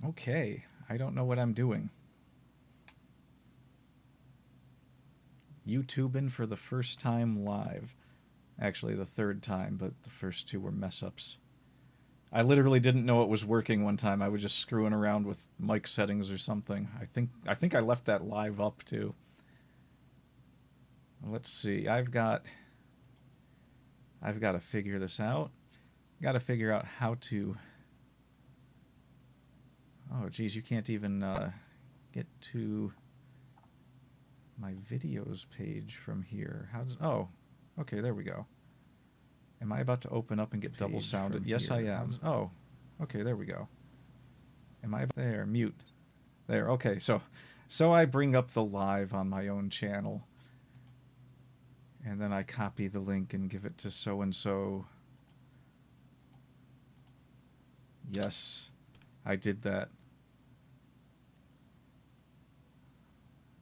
Okay, I don't know what I'm doing. YouTubing for the first time live. Actually, the third time, but the first two were mess ups. I literally didn't know it was working one time. I was just screwing around with mic settings or something. I think I left that live up too. Let's see. I've got to figure this out. Got to figure out how to. Oh, geez, you can't even get to my videos page from here. How does? Oh, okay, there we go. Am I about to open up and get double sounded? Yes, I am. Oh, okay, there we go. Am I there? Mute. There. Okay, so I bring up the live on my own channel, and then I copy the link and give it to so and so. Yes, I did that.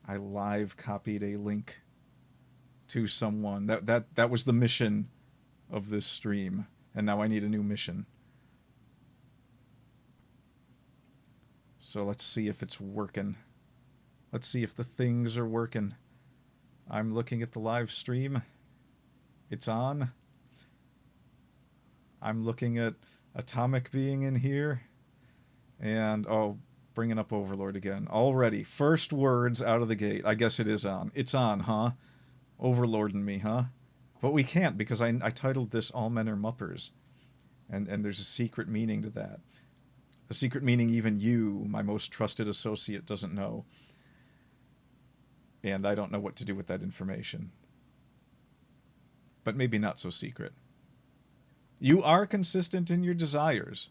I live copied a link to someone. That was the mission of this stream, and now I need a new mission. So let's see if it's working. Let's see if the things are working. I'm looking at the live stream. It's on. I'm looking at Atomic being in here. And, oh, bringing up Overlord again. Already, first words out of the gate. I guess it is on. It's on, huh? Overlording me, huh? But we can't because I titled this All Men Are Muppers. And there's a secret meaning to that. A secret meaning even you, my most trusted associate, doesn't know. And I don't know what to do with that information. But maybe not so secret. You are consistent in your desires,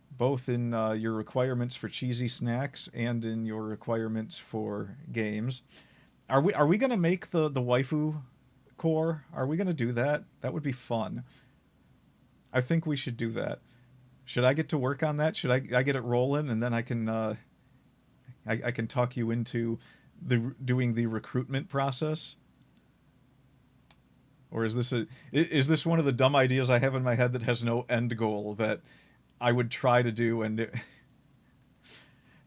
both in your requirements for cheesy snacks and in your requirements for games. Are we going to make the waifu core? Are we going to do that? That would be fun. I think we should do that. Should I get to work on that? Should I get it rolling, and then I can I can talk you into doing the recruitment process? Or is this one of the dumb ideas I have in my head that has no end goal that I would try to do and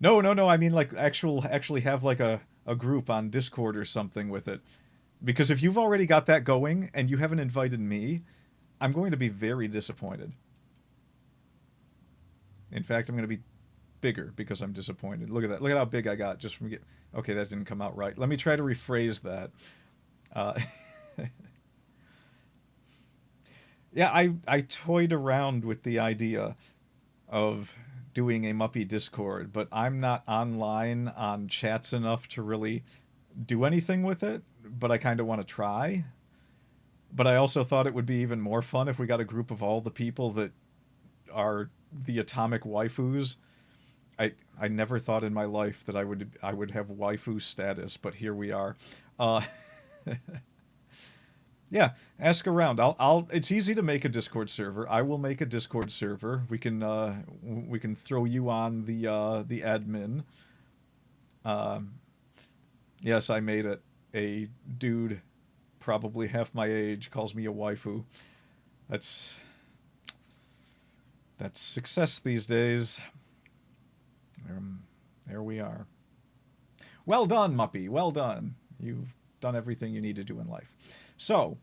No, no, no, I mean like actually have like a group on Discord or something with it. Because if you've already got that going and you haven't invited me, I'm going to be very disappointed. In fact, I'm going to be bigger because I'm disappointed. Look at that. Look at how big I got just from Okay, that didn't come out right. Let me try to rephrase that. Yeah, I toyed around with the idea of doing a Muppy Discord, but I'm not online on chats enough to really do anything with it, but I kind of want to try. But I also thought it would be even more fun if we got a group of all the people that are the atomic waifus. I never thought in my life that I would have waifu status, but here we are. Yeah, ask around. I'll. It's easy to make a Discord server. I will make a Discord server. We can throw you on the admin. Yes, I made it. A dude, probably half my age, calls me a waifu. That's success these days. There we are. Well done, Muppy. Well done. You've done everything you need to do in life. So,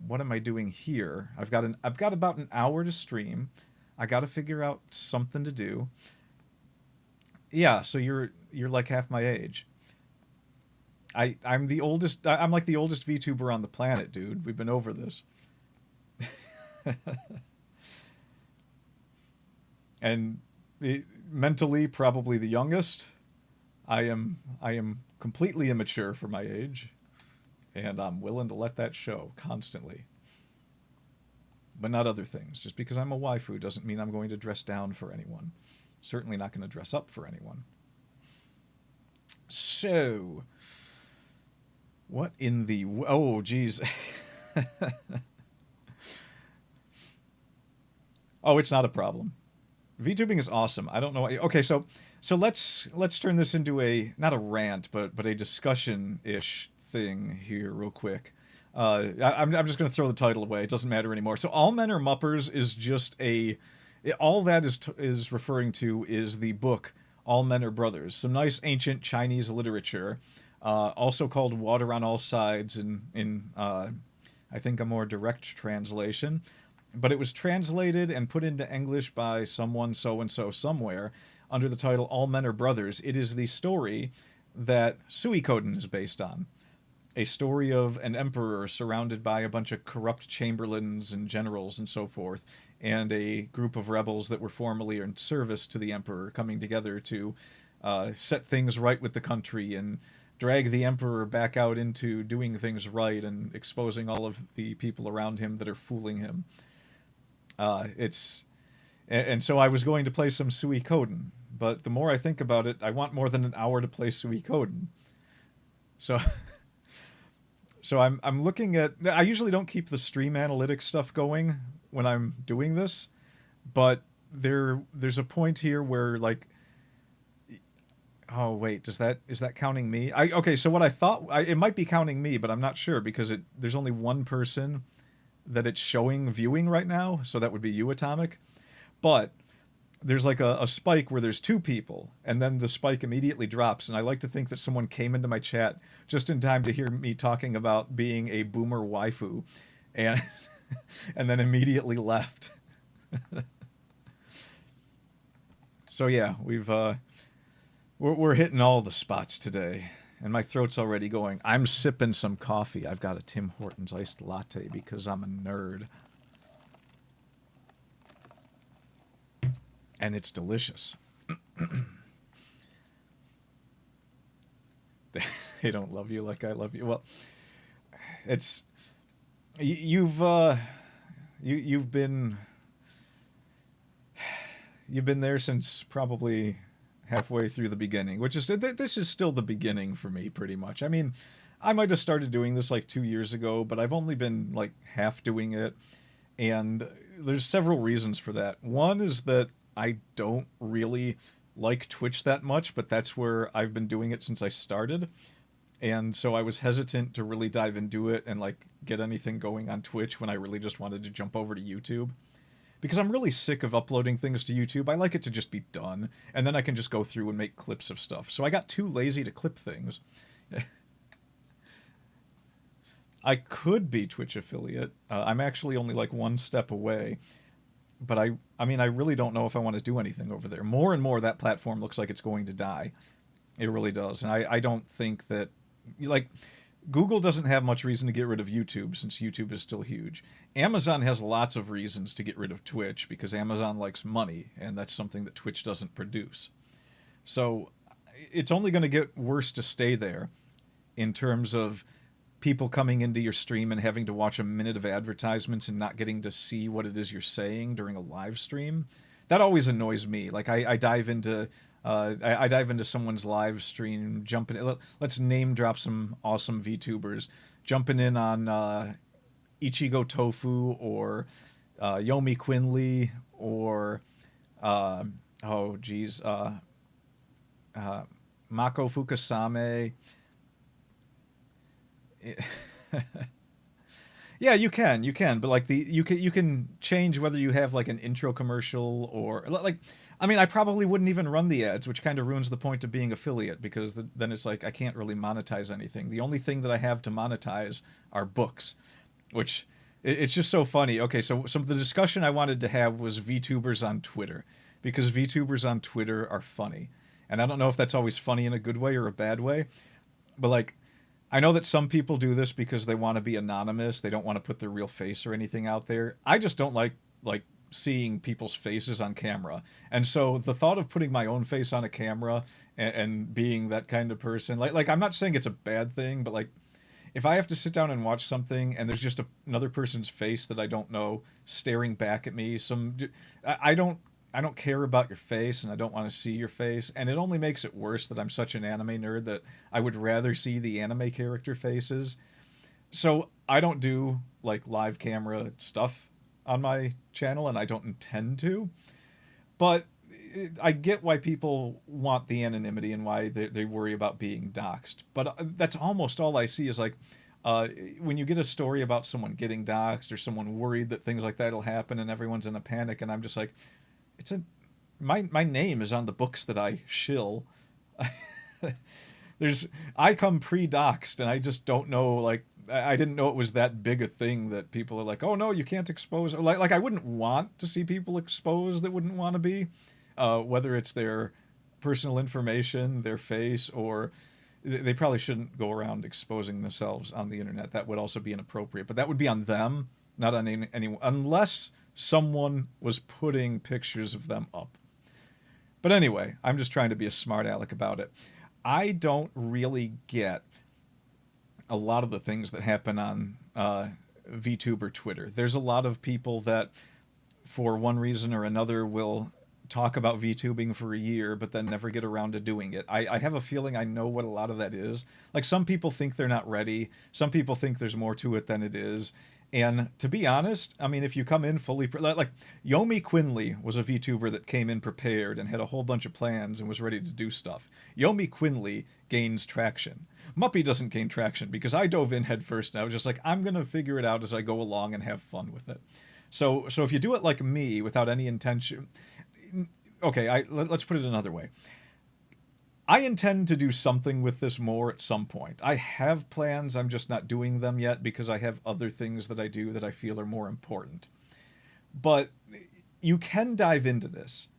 what am I doing here? I've got about an hour to stream. I got to figure out something to do. Yeah, so you're like half my age. I'm the oldest. I'm like the oldest VTuber on the planet, dude. We've been over this. And mentally, probably the youngest. I am completely immature for my age, and I'm willing to let that show constantly. But not other things. Just because I'm a waifu doesn't mean I'm going to dress down for anyone. Certainly not going to dress up for anyone. So, what in the... Oh, geez. Oh, it's not a problem. VTubing is awesome. I don't know why... Okay, so let's turn this into not a rant, but a discussion-ish thing here real quick. I'm just going to throw the title away. It doesn't matter anymore. So All Men Are Muppers is just a All that is referring to is the book All Men Are Brothers, some nice ancient Chinese literature, also called Water on All Sides in I think a more direct translation. But it was translated and put into English by someone so and so somewhere under the title All Men Are Brothers. It is the story that Suikoden is based on, a story of an emperor surrounded by a bunch of corrupt chamberlains and generals and so forth, and a group of rebels that were formerly in service to the emperor coming together to set things right with the country and drag the emperor back out into doing things right and exposing all of the people around him that are fooling him. It's and so I was going to play some Suikoden, but the more I think about it, I want more than an hour to play Suikoden. So I'm looking at. I usually don't keep the stream analytics stuff going when I'm doing this, but there's a point here where like, oh wait, is that counting me? Okay, so what I thought it might be counting me, but I'm not sure because there's only one person that it's showing viewing right now, so that would be you, Atomic. But there's like a spike where there's two people, and then the spike immediately drops. And I like to think that someone came into my chat just in time to hear me talking about being a boomer waifu, and and then immediately left. So yeah, we're hitting all the spots today, and my throat's already going. I'm sipping some coffee. I've got a Tim Hortons iced latte because I'm a nerd. And it's delicious. They don't love you like I love you. Well, it's you've you've been there since probably halfway through the beginning, which is this is still the beginning for me pretty much. I mean, I might have started doing this like 2 years ago, but I've only been like half doing it, and there's several reasons for that. One is that I don't really like Twitch that much, but that's where I've been doing it since I started. And so I was hesitant to really dive into it and like get anything going on Twitch when I really just wanted to jump over to YouTube. Because I'm really sick of uploading things to YouTube. I like it to just be done, and then I can just go through and make clips of stuff. So I got too lazy to clip things. I could be Twitch affiliate. I'm actually only like one step away. But I mean, I really don't know if I want to do anything over there. More and more, that platform looks like it's going to die. It really does. And I don't think that, like, Google doesn't have much reason to get rid of YouTube since YouTube is still huge. Amazon has lots of reasons to get rid of Twitch because Amazon likes money, and that's something that Twitch doesn't produce. So it's only going to get worse to stay there in terms of people coming into your stream and having to watch a minute of advertisements and not getting to see what it is you're saying during a live stream. That always annoys me. Like I dive into I dive into someone's live stream, jumping. Let's name drop some awesome VTubers, jumping in on Ichigo Tofu or Yomi Quinley or oh geez, Mako Fukasame. Yeah, you can, but like you can change whether you have like an intro commercial or like, I mean, I probably wouldn't even run the ads, which kind of ruins the point of being affiliate because then it's like I can't really monetize anything. The only thing that I have to monetize are books, which it's just so funny. Okay, so the discussion I wanted to have was VTubers on Twitter because VTubers on Twitter are funny, and I don't know if that's always funny in a good way or a bad way, but like, I know that some people do this because they want to be anonymous. They don't want to put their real face or anything out there. I just don't like seeing people's faces on camera. And so the thought of putting my own face on a camera and being that kind of person, like I'm not saying it's a bad thing, but like if I have to sit down and watch something and there's just another person's face that I don't know staring back at me, I don't care about your face and I don't want to see your face. And it only makes it worse that I'm such an anime nerd that I would rather see the anime character faces. So I don't do like live camera stuff on my channel and I don't intend to. But I get why people want the anonymity and why they worry about being doxxed. But that's almost all I see is like, when you get a story about someone getting doxxed or someone worried that things like that will happen and everyone's in a panic and I'm just like, it's a my name is on the books that I shill. There's I come pre-doxed, and I just don't know. Like I didn't know it was that big a thing that people are like, oh no, you can't expose. Like I wouldn't want to see people exposed that wouldn't want to be, whether it's their personal information, their face, or they probably shouldn't go around exposing themselves on the internet. That would also be inappropriate, but that would be on them, not on anyone, unless someone was putting pictures of them up. But anyway, I'm just trying to be a smart aleck about it. I don't really get a lot of the things that happen on VTube or Twitter. There's a lot of people that, for one reason or another, will talk about VTubing for a year, but then never get around to doing it. I have a feeling I know what a lot of that is. Like, some people think they're not ready. Some people think there's more to it than it is. And to be honest, I mean, if you come in fully, like Yomi Quinley was a VTuber that came in prepared and had a whole bunch of plans and was ready to do stuff. Yomi Quinley gains traction. Muppy doesn't gain traction because I dove in head first and I was just like, I'm going to figure it out as I go along and have fun with it. So if you do it like me without any intention, okay, let's put it another way. I intend to do something with this more at some point. I have plans, I'm just not doing them yet because I have other things that I do that I feel are more important. But you can dive into this.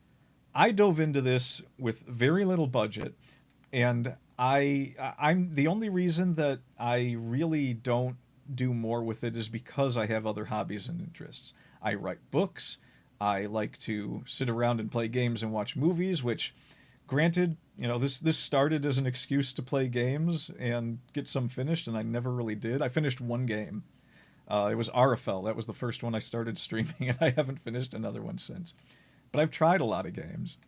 I dove into this with very little budget, and I'm the only reason that I really don't do more with it is because I have other hobbies and interests. I write books. I like to sit around and play games and watch movies, which, granted, you know, this started as an excuse to play games and get some finished, and I never really did. I finished one game. It was RFL. That was the first one I started streaming, and I haven't finished another one since. But I've tried a lot of games.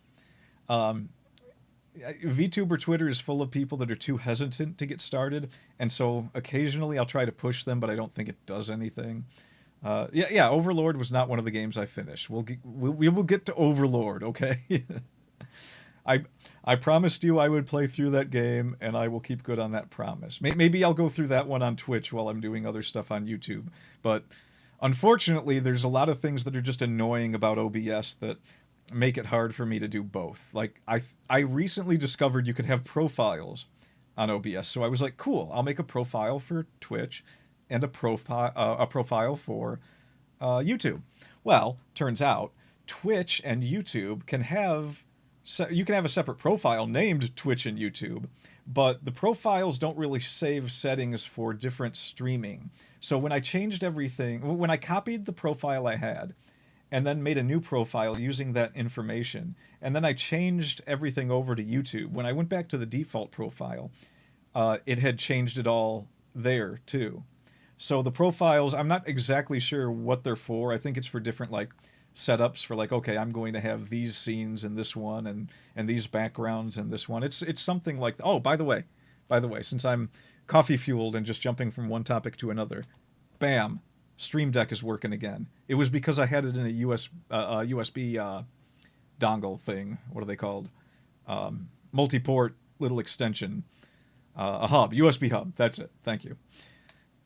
VTuber Twitter is full of people that are too hesitant to get started, and so occasionally I'll try to push them, but I don't think it does anything. Yeah, Overlord was not one of the games I finished. We will get to Overlord, okay? I promised you I would play through that game, and I will keep good on that promise. Maybe I'll go through that one on Twitch while I'm doing other stuff on YouTube. But unfortunately, there's a lot of things that are just annoying about OBS that make it hard for me to do both. Like, I recently discovered you could have profiles on OBS, so I was like, cool, I'll make a profile for Twitch and a profile for YouTube. Well, turns out Twitch and YouTube can have... So you can have a separate profile named Twitch and YouTube, but the profiles don't really save settings for different streaming. So when I changed everything, when I copied the profile I had and then made a new profile using that information, and then I changed everything over to YouTube, when I went back to the default profile, it had changed it all there too. So the profiles, I'm not exactly sure what they're for. I think it's for different, like, setups for, like, okay, I'm going to have these scenes in this one and these backgrounds in this one. It's something like, oh, by the way, since I'm coffee fueled and just jumping from one topic to another, bam, Stream Deck is working again. It was because I had it in a USB dongle thing. What are they called? Multi-port little extension, a hub, USB hub. That's it. Thank you.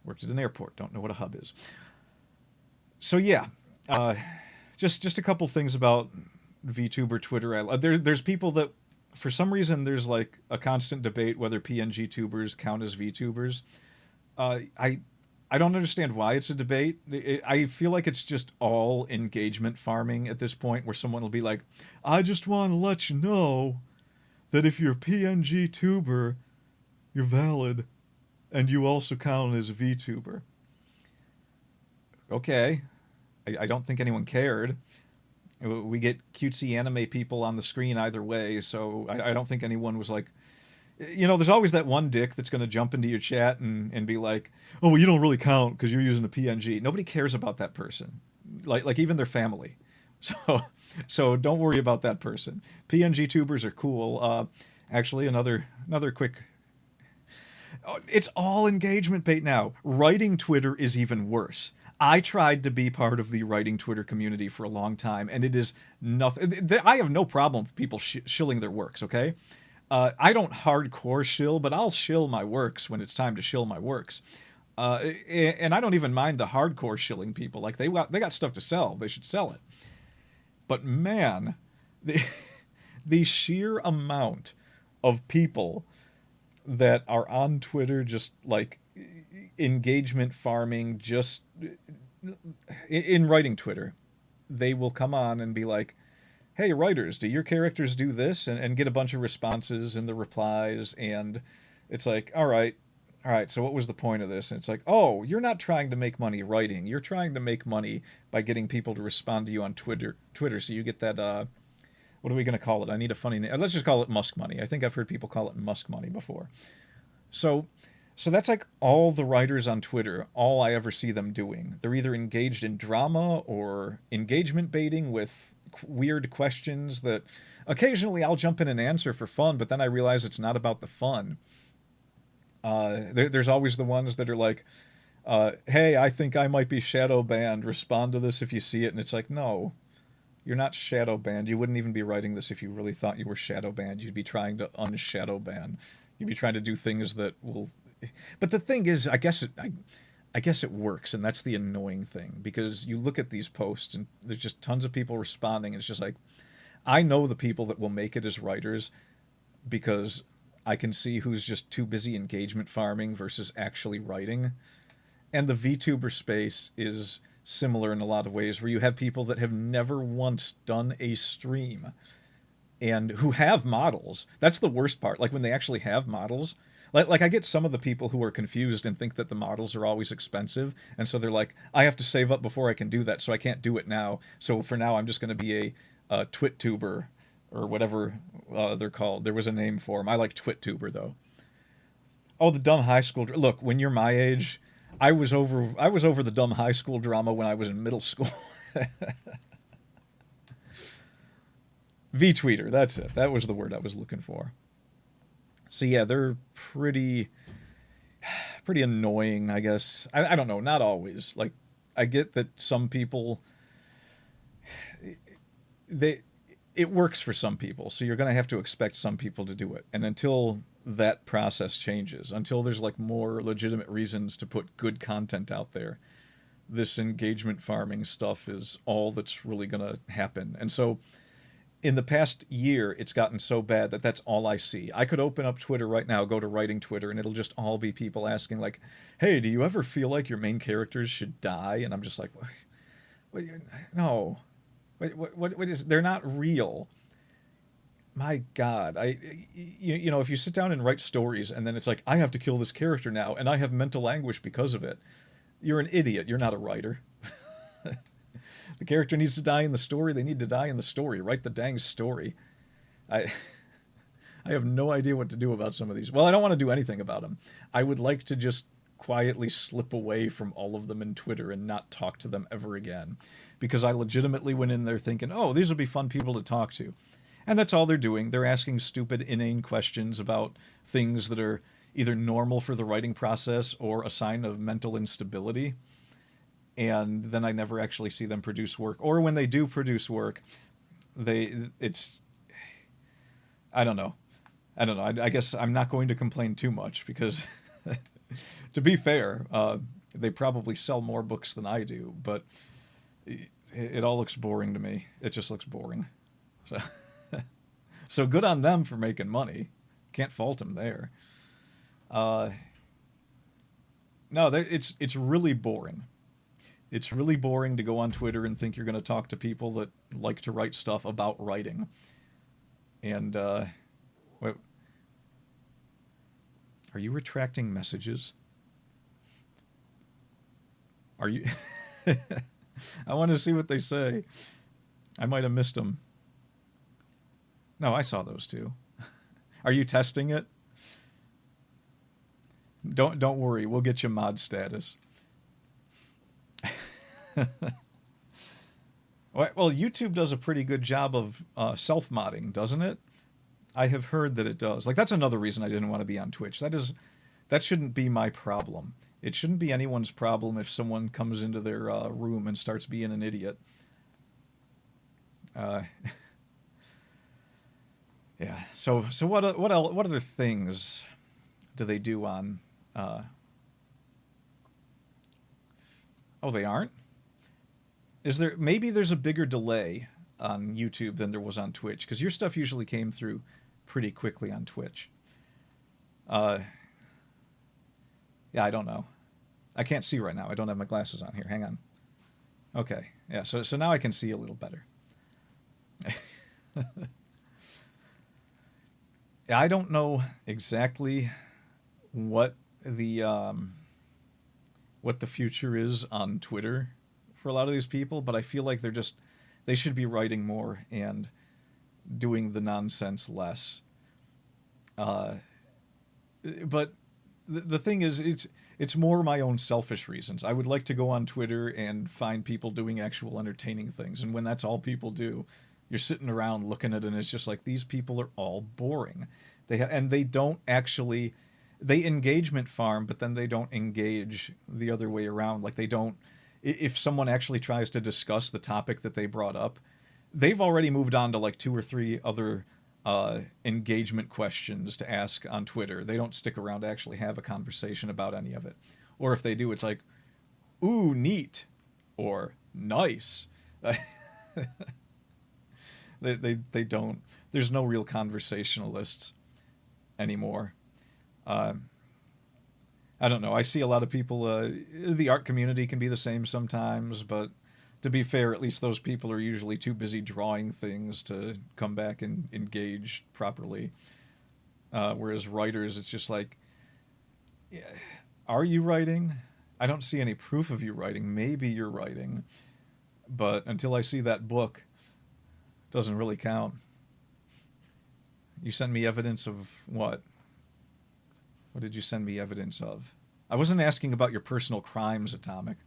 Worked at an airport. Don't know what a hub is. So yeah. Just a couple things about VTuber Twitter. There's people that, for some reason, there's like a constant debate whether PNG tubers count as VTubers. I don't understand why it's a debate. I feel like it's just all engagement farming at this point, where someone will be like, I just want to let you know that if you're a PNG tuber, you're valid, and you also count as a VTuber. Okay. I don't think anyone cared. We get cutesy anime people on the screen either way, so I don't think anyone was like... You know, there's always that one dick that's going to jump into your chat and be like, oh, well, you don't really count because you're using a PNG. Nobody cares about that person. Like even their family. So don't worry about that person. PNG tubers are cool. Actually, another quick... It's all engagement bait now. Writing Twitter is even worse. I tried to be part of the writing Twitter community for a long time, and it is nothing. I have no problem with people shilling their works, okay? I don't hardcore shill, but I'll shill my works when it's time to shill my works. And I don't even mind the hardcore shilling people. Like, they got stuff to sell. They should sell it. But man, the the sheer amount of people that are on Twitter just like engagement farming, just in writing Twitter, they will come on and be like, hey, writers, do your characters do this? And get a bunch of responses in the replies. And it's like, all right, so what was the point of this? And it's like, oh, you're not trying to make money writing. You're trying to make money by getting people to respond to you on Twitter, so you get that, what are we going to call it? I need a funny name. Let's just call it Musk money. I think I've heard people call it Musk money before. So, so that's like all the writers on Twitter, all I ever see them doing. They're either engaged in drama or engagement baiting with weird questions that occasionally I'll jump in and answer for fun, but then I realize it's not about the fun. There's always the ones that are like, hey, I think I might be shadow banned. Respond to this if you see it. And it's like, no, you're not shadow banned. You wouldn't even be writing this if you really thought you were shadow banned. You'd be trying to unshadow ban. You'd be trying to do things that will. But the thing is, I guess it works, and that's the annoying thing, because you look at these posts and there's just tons of people responding, and it's just like, I know the people that will make it as writers because I can see who's just too busy engagement farming versus actually writing. And the VTuber space is similar in a lot of ways, where you have people that have never once done a stream and who have models. That's the worst part. Like when they actually have models. Like I get some of the people who are confused and think that the models are always expensive, and so they're like, I have to save up before I can do that, so I can't do it now. So for now, I'm just going to be a TwitTuber or whatever they're called. There was a name for them. I like TwitTuber though. Oh, the dumb high school. Look, when you're my age, I was over the dumb high school drama when I was in middle school. V-tweeter, that's it. That was the word I was looking for. So yeah, they're pretty annoying, I guess. I don't know, not always. Like, I get that some people, they it works for some people, so you're going to have to expect some people to do it. And until that process changes, until there's like more legitimate reasons to put good content out there, this engagement farming stuff is all that's really going to happen. And so in the past year, it's gotten so bad that that's all I see. I could open up Twitter right now, go to writing Twitter, and it'll just all be people asking like, hey, do you ever feel like your main characters should die? And I'm just like, what no. What is, they're not real. My God, you know, if you sit down and write stories and then it's like, I have to kill this character now and I have mental anguish because of it, you're an idiot. You're not a writer. The character needs to die in the story. They need to die in the story. Write the dang story. I I have no idea what to do about some of these. Well, I don't want to do anything about them. I would like to just quietly slip away from all of them in Twitter and not talk to them ever again. Because I legitimately went in there thinking, oh, these would be fun people to talk to. And that's all they're doing. They're asking stupid, inane questions about things that are either normal for the writing process or a sign of mental instability. And then I never actually see them produce work. Or when they do produce work, it's, I don't know. I guess I'm not going to complain too much because, to be fair, they probably sell more books than I do, but it all looks boring to me. It just looks boring. So, so good on them for making money. Can't fault them there. No, it's really boring. It's really boring to go on Twitter and think you're going to talk to people that like to write stuff about writing. And, wait, are you retracting messages? Are you? I want to see what they say. I might have missed them. No, I saw those too. Are you testing it? Don't worry, we'll get you mod status. Well, YouTube does a pretty good job of self-modding, doesn't it? I have heard that it does. Like, that's another reason I didn't want to be on Twitch. That shouldn't be my problem. It shouldn't be anyone's problem if someone comes into their room and starts being an idiot. Yeah. So what other things do they do on? Oh, they aren't? Maybe there's a bigger delay on YouTube than there was on Twitch, because your stuff usually came through pretty quickly on Twitch. Yeah, I don't know. I can't see right now. I don't have my glasses on here. Hang on. Okay. Yeah, so now I can see a little better. I don't know exactly what the future is on Twitter for a lot of these people, but I feel like they should be writing more and doing the nonsense less. But the thing is, it's more my own selfish reasons. I would like to go on Twitter and find people doing actual entertaining things, and when that's all people do, you're sitting around looking at it, and it's just like, these people are all boring. They don't actually, they engagement farm, but then they don't engage the other way around. Like, they don't. If someone actually tries to discuss the topic that they brought up, they've already moved on to like 2 or 3 other engagement questions to ask on Twitter. They don't stick around to actually have a conversation about any of it. Or if they do, it's like, ooh, neat, or nice. They don't. There's no real conversationalists anymore. I don't know. I see a lot of people. The art community can be the same sometimes, but to be fair, at least those people are usually too busy drawing things to come back and engage properly. Whereas writers, it's just like, yeah, are you writing? I don't see any proof of you writing. Maybe you're writing, but until I see that book, it doesn't really count. You send me evidence of what? What did you send me evidence of? I wasn't asking about your personal crimes, Atomic.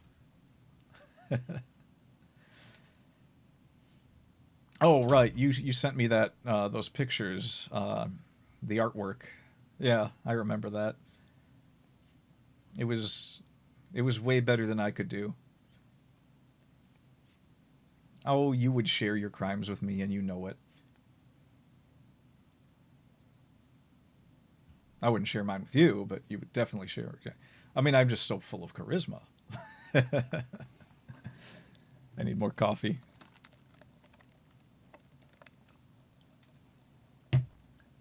Oh, right. You sent me that those pictures, the artwork. Yeah, I remember that. It was way better than I could do. Oh, you would share your crimes with me, and you know it. I wouldn't share mine with you, but you would definitely share. I mean, I'm just so full of charisma. I need more coffee.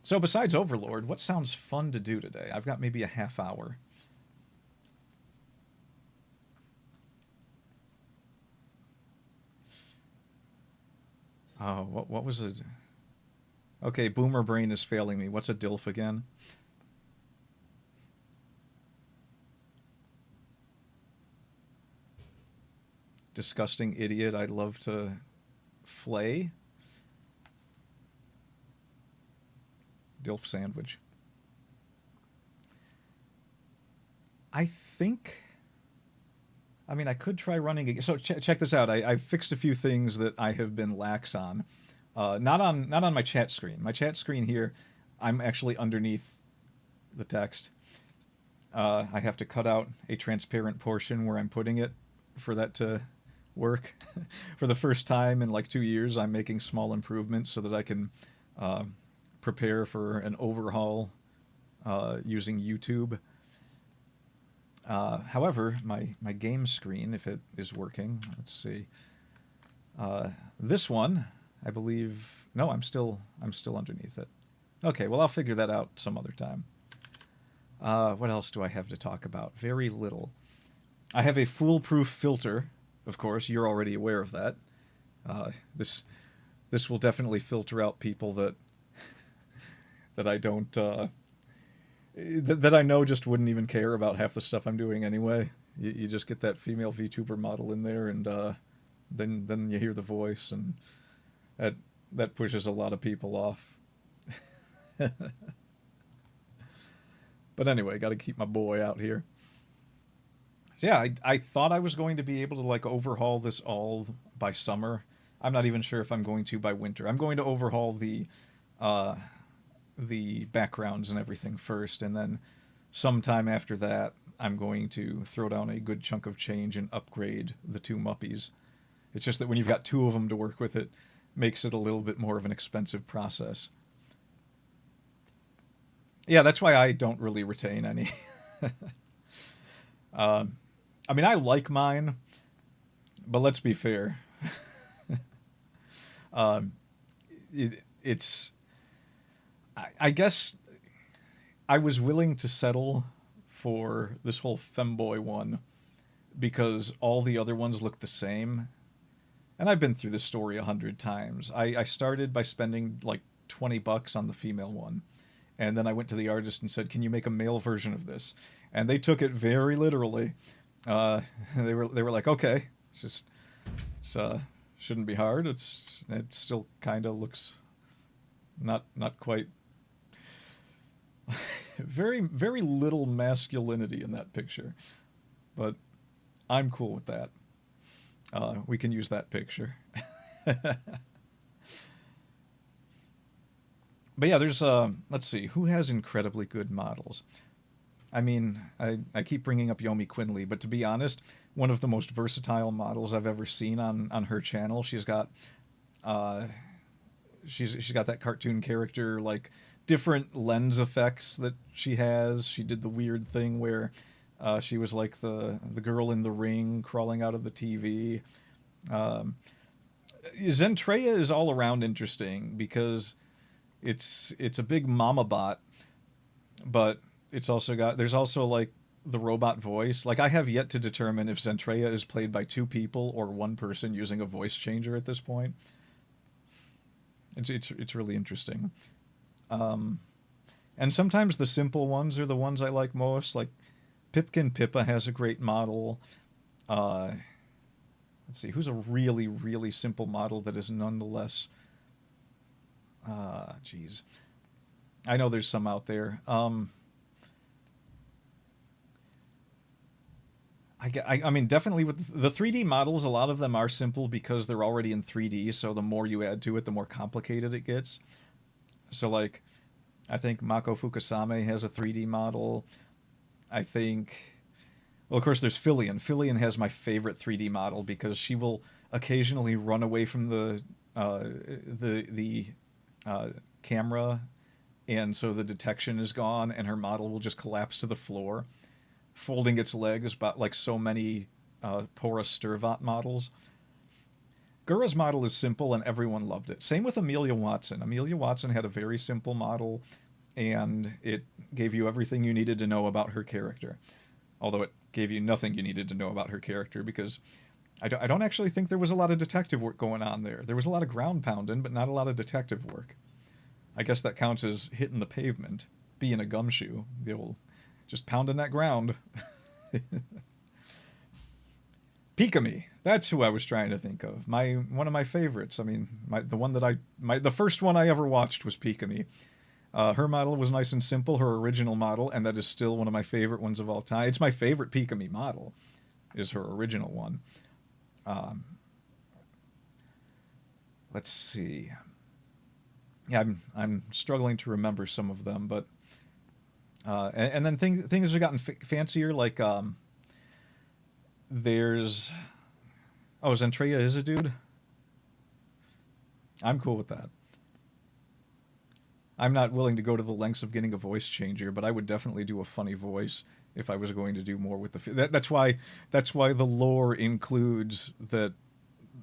So besides Overlord, what sounds fun to do today? I've got maybe a half hour. Oh, what was it? Okay, Boomer Brain is failing me. What's a DILF again? Disgusting idiot I'd love to flay. DILF sandwich. I think... I mean, I could try running again. So check this out. I've fixed a few things that I have been lax on. Not on my chat screen. My chat screen here, I'm actually underneath the text. I have to cut out a transparent portion where I'm putting it for that to work. For the first time in like 2 years, I'm making small improvements so that I can prepare for an overhaul using YouTube. However, my game screen, if it is working, let's see. This one, I believe. No, I'm still underneath it. Okay, well, I'll figure that out some other time. What else do I have to talk about? Very little. I have a foolproof filter. Of course, you're already aware of that. This will definitely filter out people that I don't that I know just wouldn't even care about half the stuff I'm doing anyway. You just get that female VTuber model in there, and then you hear the voice, and that pushes a lot of people off. But anyway, got to keep my boy out here. So yeah, I thought I was going to be able to like overhaul this all by summer. I'm not even sure if I'm going to by winter. I'm going to overhaul the backgrounds and everything first, and then sometime after that, I'm going to throw down a good chunk of change and upgrade the 2 Muppies. It's just that when you've got 2 of them to work with, it makes it a little bit more of an expensive process. Yeah, that's why I don't really retain any. I mean, I like mine, but let's be fair. Um, it's I guess I was willing to settle for this whole femboy one because all the other ones look the same. And I've been through this story 100 times. I started by spending like $20 on the female one, and then I went to the artist and said, "Can you make a male version of this?" And they took it very literally. Uh, they were like, "Okay, it's just it's shouldn't be hard. It still kind of looks not quite very little masculinity in that picture, but I'm cool with that. We can use that picture." But yeah, there's let's see, who has incredibly good models. I mean, I keep bringing up Yomi Quinley, but to be honest, one of the most versatile models I've ever seen on her channel. Uh, she's got that cartoon character, like different lens effects that she has. She did the weird thing where she was like the girl in the ring crawling out of the TV. Um, Zentreya is all around interesting because it's a big mama bot, but there's also like the robot voice. Like I have yet to determine if Zentreya is played by two people or one person using a voice changer at this point. It's really interesting. Um, and sometimes the simple ones are the ones I like most. Like Pipkin Pippa has a great model. Uh, let's see, who's a really really simple model that is nonetheless. Geez, I know there's some out there. I mean, definitely with the 3D models, a lot of them are simple because they're already in 3D. So the more you add to it, the more complicated it gets. So like, I think Mako Fukusame has a 3D model. I think, well, of course, there's Filian. Filian has my favorite 3D model because she will occasionally run away from the camera, and so the detection is gone, and her model will just collapse to the floor, folding its legs, but like so many Porous Sturvat models. Gura's model is simple, and everyone loved it. Same with Amelia Watson. Amelia Watson had a very simple model, and it gave you everything you needed to know about her character. Although it gave you nothing you needed to know about her character because I don't actually think there was a lot of detective work going on there. There was a lot of ground pounding, but not a lot of detective work. I guess that counts as hitting the pavement, being a gumshoe. The old just pounding that ground. Pikami. That's who I was trying to think of. One of my favorites. I mean, the first one I ever watched was Pikami. Her model was nice and simple, her original model, and that is still one of my favorite ones of all time. It's my favorite Pikami model, is her original one. Um, let's see. Yeah, I'm struggling to remember some of them, but and then things have gotten fancier. Like there's Zentreya is a dude. I'm cool with that. I'm not willing to go to the lengths of getting a voice changer, but I would definitely do a funny voice if I was going to do more with that's why the lore includes that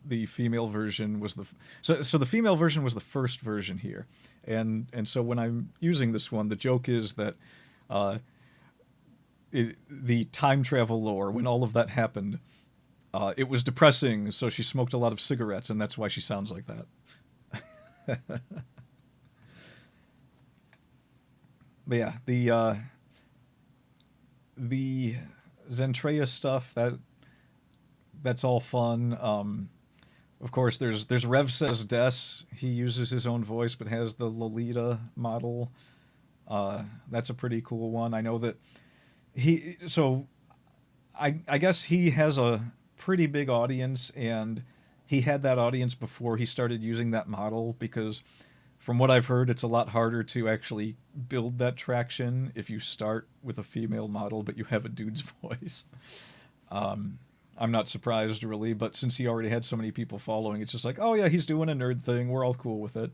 the female version was so the female version was the first version here, and so when I'm using this one, the joke is that uh, the time travel lore, when all of that happened, it was depressing, so she smoked a lot of cigarettes, and that's why she sounds like that. But yeah, the Zentreya stuff, that's all fun. Of course, there's Rev Says Des. He uses his own voice, but has the Lolita model. That's a pretty cool one. I know that I guess he has a pretty big audience, and he had that audience before he started using that model because from what I've heard, it's a lot harder to actually build that traction if you start with a female model but you have a dude's voice. I'm not surprised really, but since he already had so many people following, it's just like, oh yeah, he's doing a nerd thing. We're all cool with it.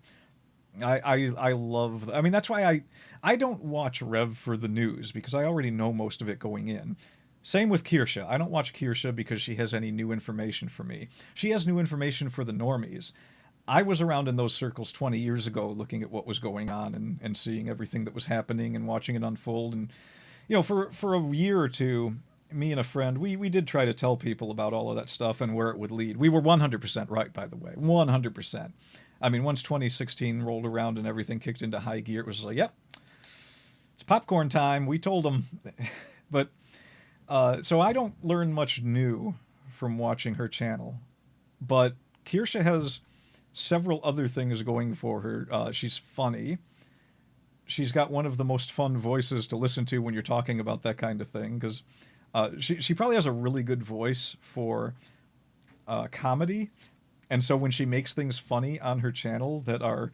I love. I mean, that's why I don't watch Rev for the news because I already know most of it going in. Same with Kirsha. I don't watch Kirsha because she has any new information for me. She has new information for the normies. I was around in those circles 20 years ago looking at what was going on and seeing everything that was happening and watching it unfold. And, for a year or two, me and a friend, we did try to tell people about all of that stuff and where it would lead. We were 100% right, by the way. 100%. I mean, once 2016 rolled around and everything kicked into high gear, it was like, yep, it's popcorn time. We told them. But so I don't learn much new from watching her channel. But Kirsha has several other things going for her. She's funny. She's got one of the most fun voices to listen to when you're talking about that kind of thing, because she probably has a really good voice for comedy. And so when she makes things funny on her channel that are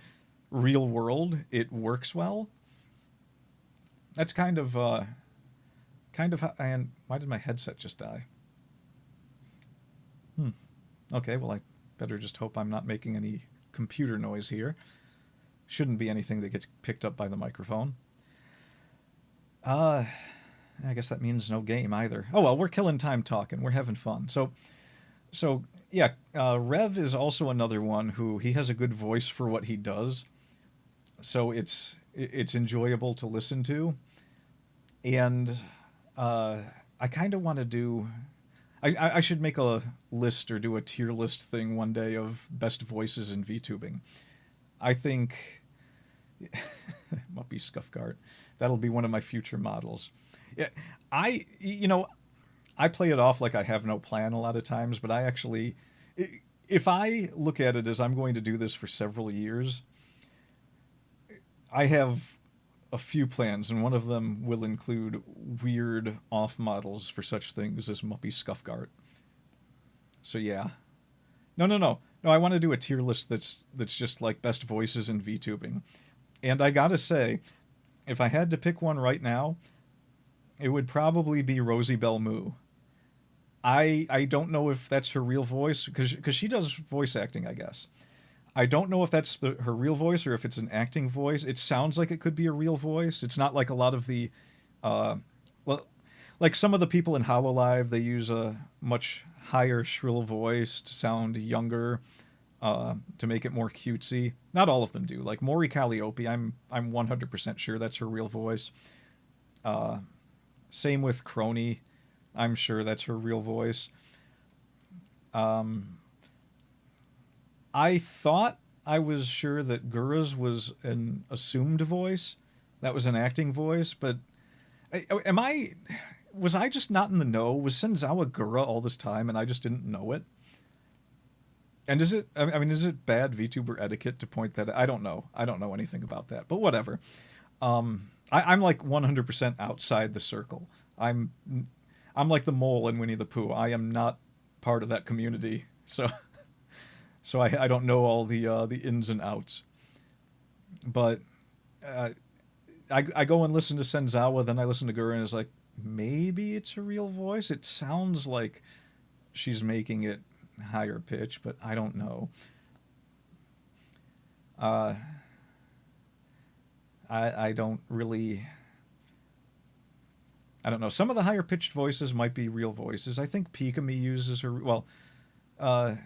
real world, it works well. That's kind of how, and why did my headset just die? Okay, well, I better just hope I'm not making any computer noise here. Shouldn't be anything that gets picked up by the microphone. I guess that means no game either. Oh well, we're killing time talking. We're having fun. So yeah, Rev is also another one who he has a good voice for what he does. So it's enjoyable to listen to, and I kind of want to do. I should make a list or do a tier list thing one day of best voices in VTubing. I think Muppy Scuffgart. That'll be one of my future models. Yeah, I play it off like I have no plan a lot of times, but I actually, if I look at it as I'm going to do this for several years, I have a few plans, and one of them will include weird off models for such things as Muppy Scuffgart. So yeah. No. I want to do a tier list that's just like best voices in VTubing. And I gotta say, if I had to pick one right now, it would probably be Rosie Bell Moo. I don't know if that's her real voice, because she does voice acting, I guess. I don't know if that's her real voice or if it's an acting voice. It sounds like it could be a real voice. It's not like a lot of the, well, like some of the people in HoloLive, they use a much higher shrill voice to sound younger, to make it more cutesy. Not all of them do. Like Maury Calliope, I'm 100% sure that's her real voice. Same with Crony. I'm sure that's her real voice. I thought I was sure that Gura's was an assumed voice. That was an acting voice, but was I just not in the know? Was Senzawa Gura all this time and I just didn't know it? And is it bad VTuber etiquette to point that? I don't know. I don't know anything about that, but whatever. I'm like 100% outside the circle. I'm like the mole in Winnie the Pooh. I am not part of that community, so I don't know all the ins and outs. But I go and listen to Senzawa, then I listen to Gura, and it's like, maybe it's a real voice. It sounds like she's making it higher pitch, but I don't know. I don't really. I don't know. Some of the higher pitched voices might be real voices. I think Pikami uses her. Well, I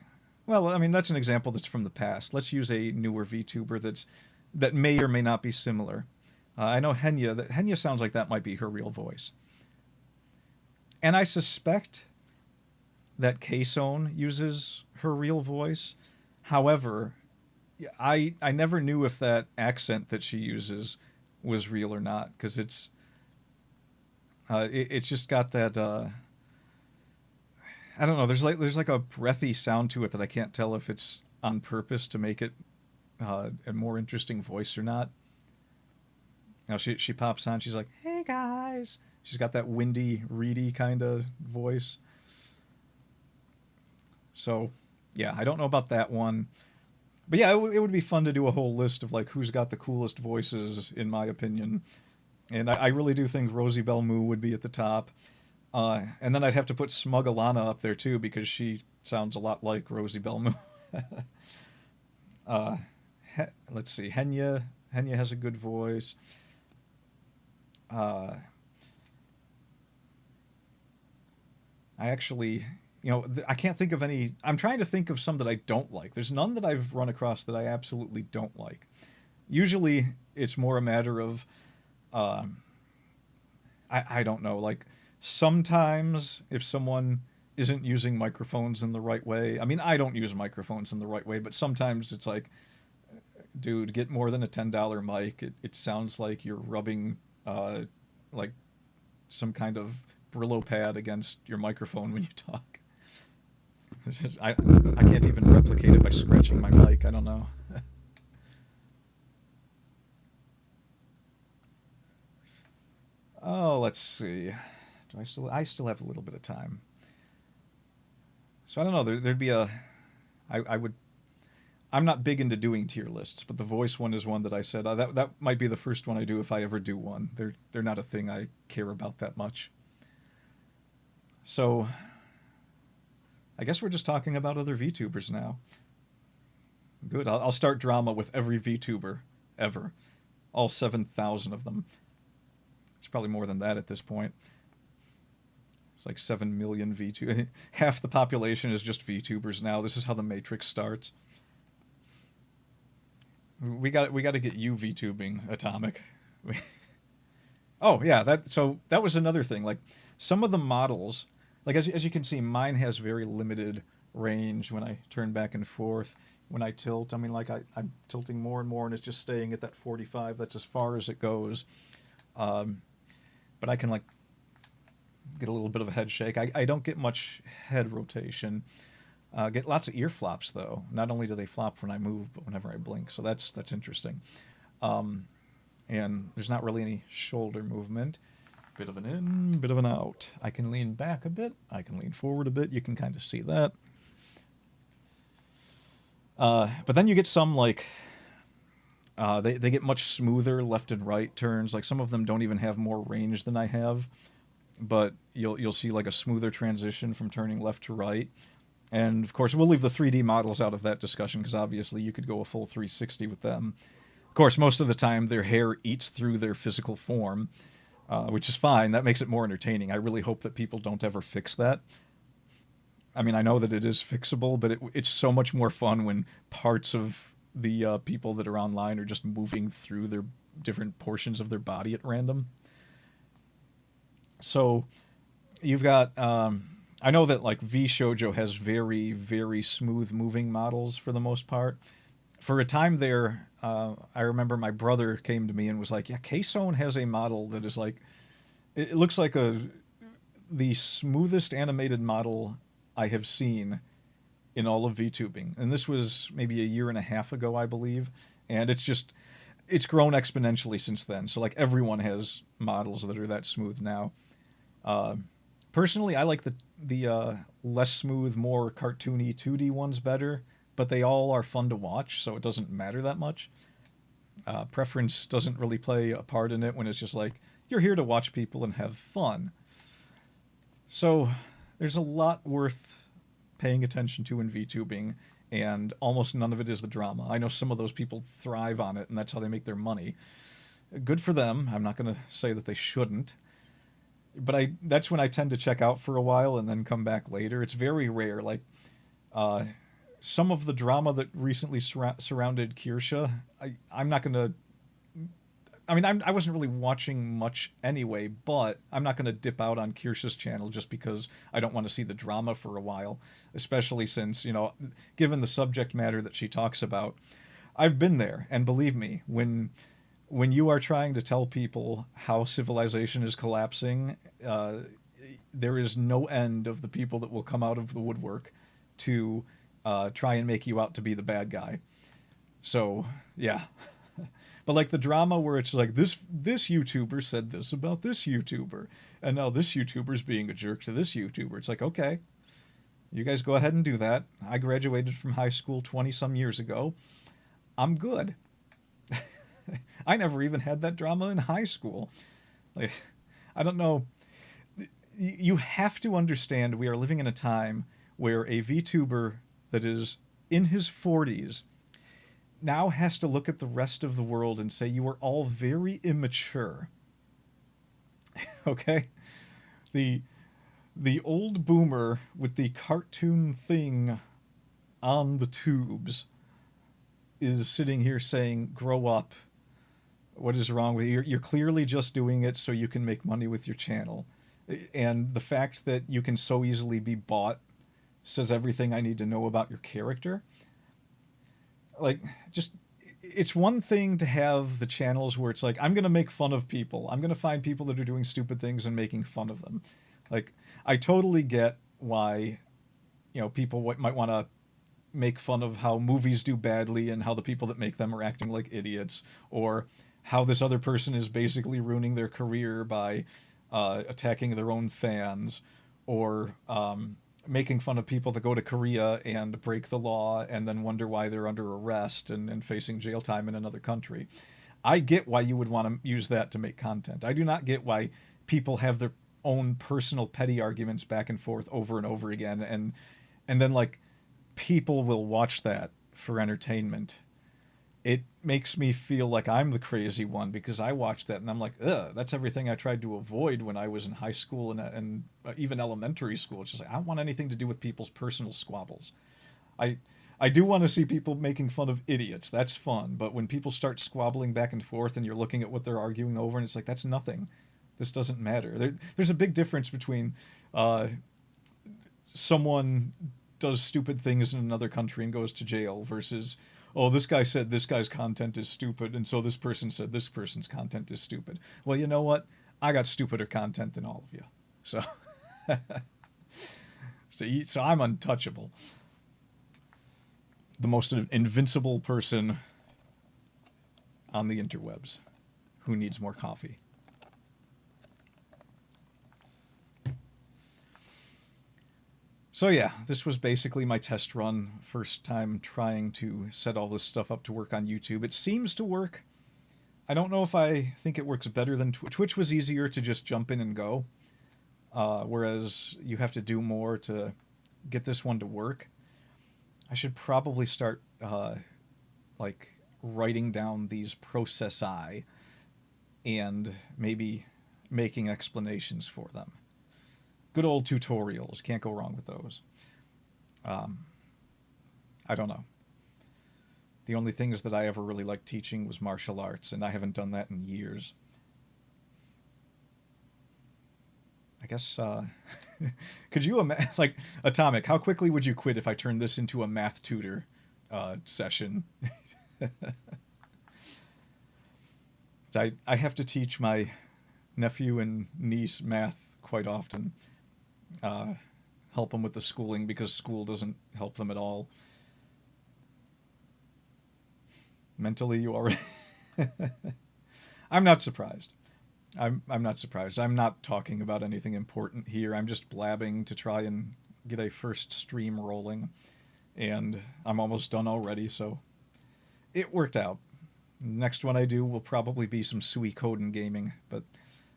mean that's an example that's from the past. Let's use a newer VTuber that may or may not be similar. I know Henya. That Henya sounds like that might be her real voice. And I suspect that K-Sone uses her real voice. However, I never knew if that accent that she uses was real or not, because it's just got that I don't know. There's like a breathy sound to it that I can't tell if it's on purpose to make it a more interesting voice or not. Now she pops on. She's like, "Hey guys." She's got that windy, reedy kind of voice. So, yeah, I don't know about that one. But yeah, it would be fun to do a whole list of like who's got the coolest voices, in my opinion. And I really do think Rosie Bell Moo would be at the top. And then I'd have to put Smug Alana up there too, because she sounds a lot like Rosie Bell Moo. Let's see, Henya. Henya has a good voice. I actually, I can't think of any. I'm trying to think of some that I don't like. There's none that I've run across that I absolutely don't like. Usually, it's more a matter of, um, I don't know, like sometimes if someone isn't using microphones in the right way. I mean, I don't use microphones in the right way, but sometimes it's like, dude, get more than a $10 mic. It sounds like you're rubbing like some kind of Brillo pad against your microphone when you talk. I can't even replicate it by scratching my mic. I don't know. Oh, let's see. Do I still have a little bit of time? So I don't know. There'd be a. I would. I'm not big into doing tier lists, but the voice one is one that I said that might be the first one I do if I ever do one. They're not a thing I care about that much. So I guess we're just talking about other VTubers now. Good. I'll start drama with every VTuber ever, all 7,000 of them. It's probably more than that at this point. It's like 7 million VTubers. Half the population is just VTubers now. This is how the Matrix starts. We got to get you VTubing, Atomic. Oh yeah, that was another thing. Like some of the models, like as you can see, mine has very limited range when I turn back and forth. When I tilt, I mean, like I'm tilting more and more, and it's just staying at that 45. That's as far as it goes. Um, but I can like get a little bit of a head shake. I don't get much head rotation. Get lots of ear flops though. Not only do they flop when I move, but whenever I blink. So that's interesting. Um, and there's not really any shoulder movement. Bit of an in, bit of an out. I can lean back a bit. I can lean forward a bit. You can kind of see that. But then you get some like they get much smoother left and right turns. Like some of them don't even have more range than I have, but you'll see like a smoother transition from turning left to right. And of course, we'll leave the 3D models out of that discussion because obviously you could go a full 360 with them. Of course, most of the time their hair eats through their physical form, which is fine. That makes it more entertaining. I really hope that people don't ever fix that. I mean, I know that it is fixable, but it's so much more fun when parts of the people that are online are just moving through their different portions of their body at random. So you've got. I know that like V Shoujo has very very smooth moving models for the most part. For a time there, I remember my brother came to me and was like, "Yeah, K-Zone has a model that is like, it looks like the smoothest animated model I have seen in all of VTubing." And this was maybe a year and a half ago, I believe. And it's grown exponentially since then. So like everyone has models that are that smooth now. Uh, Personally, I like the less smooth, more cartoony 2D ones better, but they all are fun to watch, so it doesn't matter that much. Preference doesn't really play a part in it when it's just like you're here to watch people and have fun. So there's a lot worth paying attention to in VTubing, and almost none of it is the drama. I know some of those people thrive on it, and that's how they make their money. Good for them. I'm not going to say that they shouldn't. But that's when I tend to check out for a while and then come back later. It's very rare. Like uh, some of the drama that recently surrounded Kirsha, I'm not going to. I mean, I wasn't really watching much anyway, but I'm not going to dip out on Kirsha's channel just because I don't want to see the drama for a while, especially since, given the subject matter that she talks about, I've been there. And believe me, when you are trying to tell people how civilization is collapsing, there is no end of the people that will come out of the woodwork to try and make you out to be the bad guy. So, yeah. But like the drama where it's like this YouTuber said this about this YouTuber, and now this YouTuber's being a jerk to this YouTuber. It's like, okay, you guys go ahead and do that. I graduated from high school 20 some years ago. I'm good. I never even had that drama in high school. Like, I don't know. You have to understand we are living in a time where a VTuber that is in his 40s now has to look at the rest of the world and say you are all very immature. Okay? The The old boomer with the cartoon thing on the tubes is sitting here saying, grow up. What is wrong with you? You're clearly just doing it so you can make money with your channel. And the fact that you can so easily be bought says everything I need to know about your character. Like, just, it's one thing to have the channels where it's like, I'm going to make fun of people. I'm going to find people that are doing stupid things and making fun of them. Like, I totally get why, people might want to make fun of how movies do badly and how the people that make them are acting like idiots, or how this other person is basically ruining their career by attacking their own fans, or making fun of people that go to Korea and break the law and then wonder why they're under arrest and facing jail time in another country. I get why you would want to use that to make content. I do not get why people have their own personal petty arguments back and forth over and over again, and then like people will watch that for entertainment. It makes me feel like I'm the crazy one because I watch that and I'm like, ugh, that's everything I tried to avoid when I was in high school and even elementary school. It's just like, I don't want anything to do with people's personal squabbles. I I do want to see people making fun of idiots. That's fun. But when people start squabbling back and forth and you're looking at what they're arguing over and it's like, that's nothing. This doesn't matter. There's a big difference between someone does stupid things in another country and goes to jail versus, oh, this guy said this guy's content is stupid, and so this person said this person's content is stupid. Well, you know what? I got stupider content than all of you. So, so I'm untouchable. The most invincible person on the interwebs. Who needs more coffee? So yeah, this was basically my test run. First time trying to set all this stuff up to work on YouTube. It seems to work. I don't know if I think it works better than Twitch. Twitch was easier to just jump in and go, whereas you have to do more to get this one to work. I should probably start like writing down these processi and maybe making explanations for them. Good old tutorials. Can't go wrong with those. I don't know. The only things that I ever really liked teaching was martial arts, and I haven't done that in years. I guess, could you imagine, like, Atomic, how quickly would you quit if I turned this into a math tutor session? I have to teach my nephew and niece math quite often. Help them with the schooling because school doesn't help them at all. Mentally, you already... I'm not surprised. I'm not surprised. I'm not talking about anything important here. I'm just blabbing to try and get a first stream rolling. And I'm almost done already, so it worked out. Next one I do will probably be some Suikoden gaming, but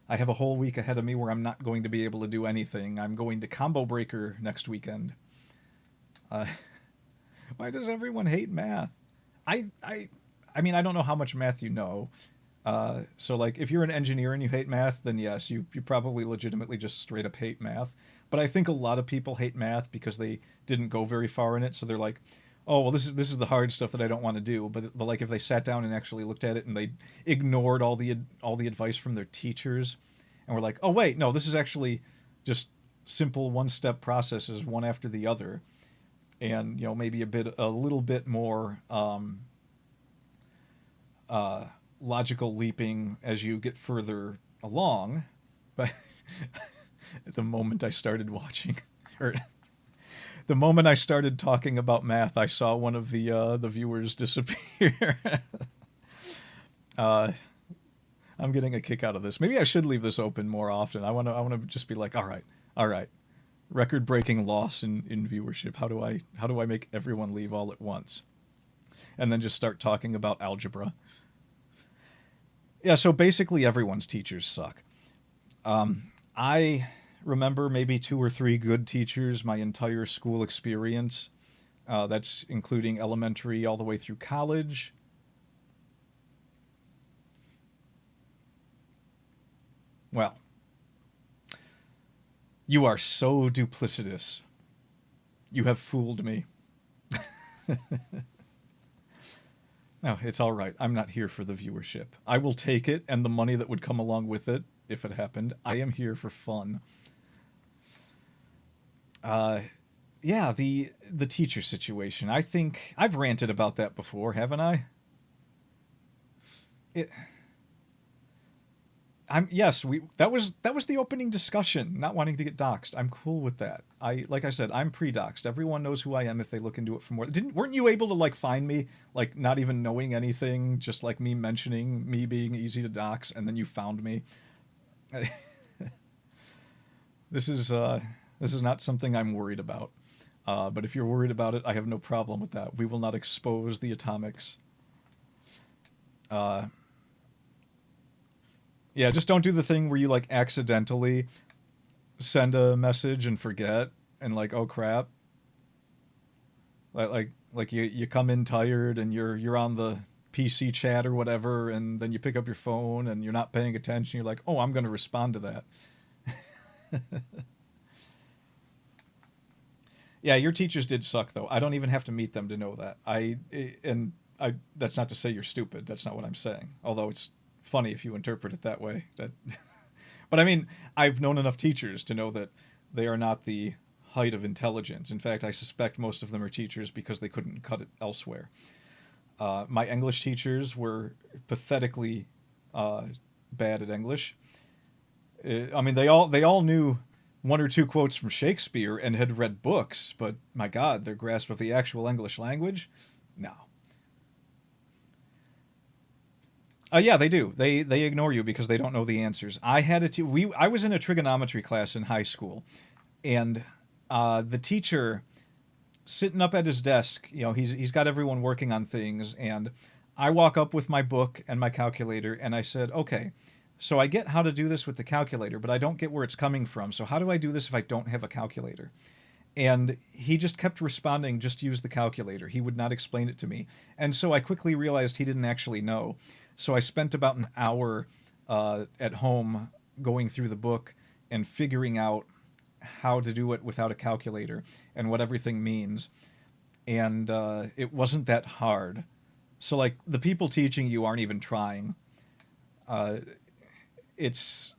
I have a whole week ahead of me where I'm not going to be able to do anything. I'm going to Combo Breaker next weekend. Why does everyone hate math? I mean, I don't know how much math you know. So, like, if you're an engineer and you hate math, then yes, you probably legitimately just straight up hate math. But I think a lot of people hate math because they didn't go very far in it. So they're like, oh, well, this is the hard stuff that I don't want to do. But like, if they sat down and actually looked at it and they ignored all the advice from their teachers and were like, oh, wait, no, this is actually just simple one-step processes, one after the other. And, maybe a little bit more logical leaping as you get further along. But the moment I started watching, or the moment I started talking about math, I saw one of the viewers disappear. I'm getting a kick out of this. Maybe I should leave this open more often. I want to just be like, all right, record-breaking loss in viewership. How do I make everyone leave all at once? And then just start talking about algebra. Yeah, so basically everyone's teachers suck. I remember maybe 2 or 3 good teachers my entire school experience. That's including elementary all the way through college. Well, You are so duplicitous. You have fooled me. No, it's all right. I'm not here for the viewership. I will take it and the money that would come along with it if it happened. I am here for fun. Uh, yeah, the teacher situation. I think I've ranted about that before, haven't I? It, I'm yes, we that was the opening discussion, not wanting to get doxxed. I'm cool with that. I like I said, I'm pre-doxxed. Everyone knows who I am if they look into it for more. Didn't weren't you able to like find me like not even knowing anything, just like me mentioning me being easy to dox and then you found me? This is this is not something I'm worried about. But if you're worried about it, I have no problem with that. We will not expose the atomics. Uh, yeah, just don't do the thing where you like accidentally send a message and forget and like oh crap. Like you come in tired and you're on the PC chat or whatever and then you pick up your phone and you're not paying attention. You're like, "Oh, I'm going to respond to that." Yeah, your teachers did suck though. I don't even have to meet them to know that. And I that's not to say you're stupid. That's not what I'm saying. Although it's funny if you interpret it that way. That But I mean, I've known enough teachers to know that they are not the height of intelligence. In fact, I suspect most of them are teachers because they couldn't cut it elsewhere. My English teachers were pathetically uh, bad at English. I mean, they all knew one or two quotes from Shakespeare and had read books, but my God, their grasp of the actual English language, no. Yeah, they do. They ignore you because they don't know the answers. I had a we I was in a trigonometry class in high school, and the teacher sitting up at his desk, he's got everyone working on things, and I walk up with my book and my calculator, and I said, okay, so I get how to do this with the calculator, but I don't get where it's coming from. So how do I do this if I don't have a calculator? And he just kept responding, just use the calculator. He would not explain it to me. And so I quickly realized he didn't actually know. So I spent about an hour at home going through the book and figuring out how to do it without a calculator and what everything means. And it wasn't that hard. So, like, the people teaching you aren't even trying. Uh, it's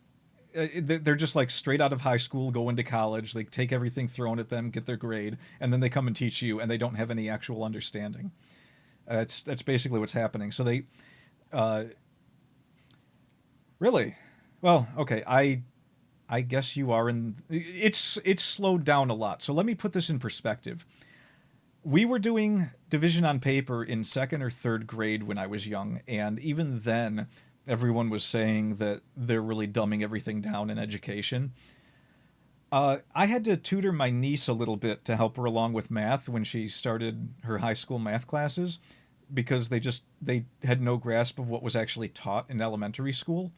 they're just like straight out of high school, go into college, they take everything thrown at them, get their grade, and then they come and teach you, and they don't have any actual understanding. That's basically what's happening. So they, uh, really, well, okay, I guess you are in. It's slowed down a lot. So let me put this in perspective. We were doing division on paper in second or third grade when I was young, and even then, everyone was saying that they're really dumbing everything down in education. I had to tutor my niece a little bit to help her along with math when she started her high school math classes because they had no grasp of what was actually taught in elementary school.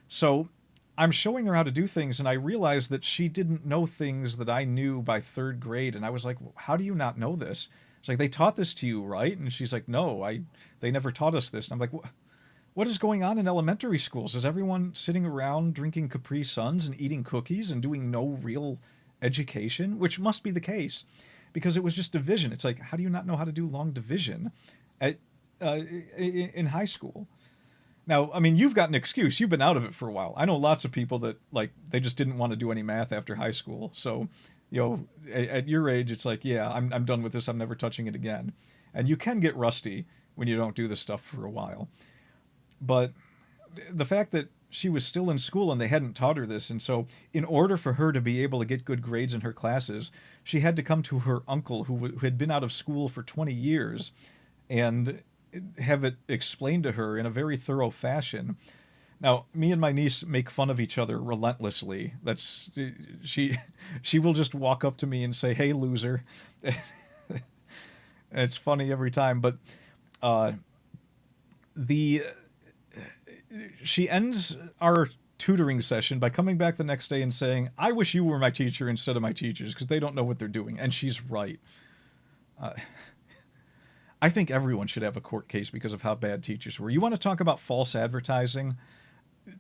So I'm showing her how to do things, and I realized that she didn't know things that I knew by third grade, and I was like, "How do you not know this?" It's like, "They taught this to you, right?" And she's like, "No, they never taught us this." And I'm like, what is going on in elementary schools? Is everyone sitting around drinking Capri Suns and eating cookies and doing no real education? Which must be the case, because it was just division. It's like, how do you not know how to do long division at in high school? Now, I mean, you've got an excuse. You've been out of it for a while. I know lots of people that like they just didn't want to do any math after high school. So, at your age, it's like, yeah, I'm done with this. I'm never touching it again. And you can get rusty when you don't do this stuff for a while. But the fact that she was still in school and they hadn't taught her this, and so in order for her to be able to get good grades in her classes, she had to come to her uncle who had been out of school for 20 years and have it explained to her in a very thorough fashion. Now, me and my niece make fun of each other relentlessly. That's she she will just walk up to me and say, "Hey, loser." And it's funny every time, but uh the she ends our tutoring session by coming back the next day and saying, "I wish you were my teacher instead of my teachers because they don't know what they're doing." And she's right. Uh, I think everyone should have a court case because of how bad teachers were. You want to talk about false advertising?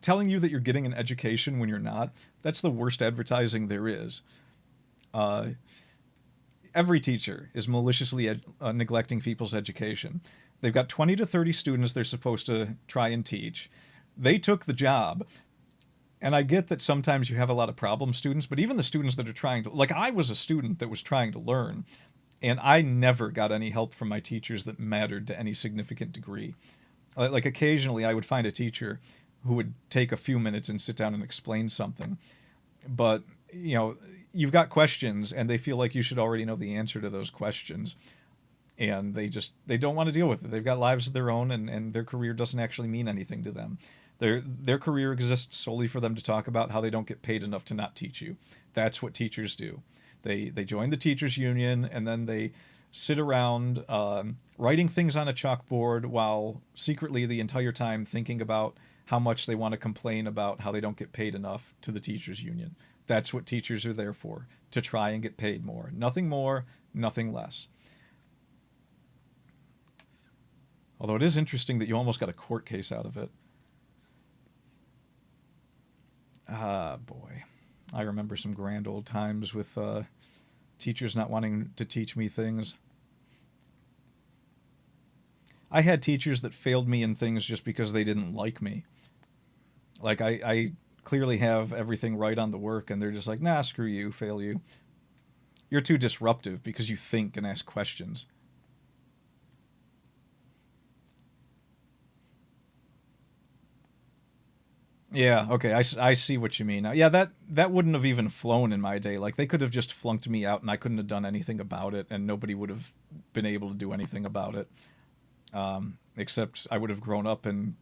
telling you that you're getting an education when you're not, that's the worst advertising there is. Uh, every teacher is maliciously neglecting people's education. They've got 20 to 30 students they're supposed to try and teach. They took the job. And I get that sometimes you have a lot of problem students, but even the students that are trying to, like, I was a student that was trying to learn, and I never got any help from my teachers that mattered to any significant degree. Like, occasionally I would find a teacher who would take a few minutes and sit down and explain something. But, you know, you've got questions and they feel like you should already know the answer to those questions. And they don't want to deal with it. They've got lives of their own, and their career doesn't actually mean anything to them. Their career exists solely for them to talk about how they don't get paid enough to not teach you. That's what teachers do. They join the teachers union, and then they sit around writing things on a chalkboard while secretly the entire time thinking about how much they want to complain about how they don't get paid enough to the teachers union. That's what teachers are there for, to try and get paid more. Nothing more, nothing less. Although it is interesting that you almost got a court case out of it. Ah, boy. I remember some grand old times with teachers not wanting to teach me things. I had teachers that failed me in things just because they didn't like me. Like, I clearly have everything right on the work, and they're just like, nah, screw you, fail you. You're too disruptive because you think and ask questions. Yeah, okay, I see what you mean. Yeah, that wouldn't have even flown in my day. Like, they could have just flunked me out and I couldn't have done anything about it, and nobody would have been able to do anything about it. Except I would have grown up and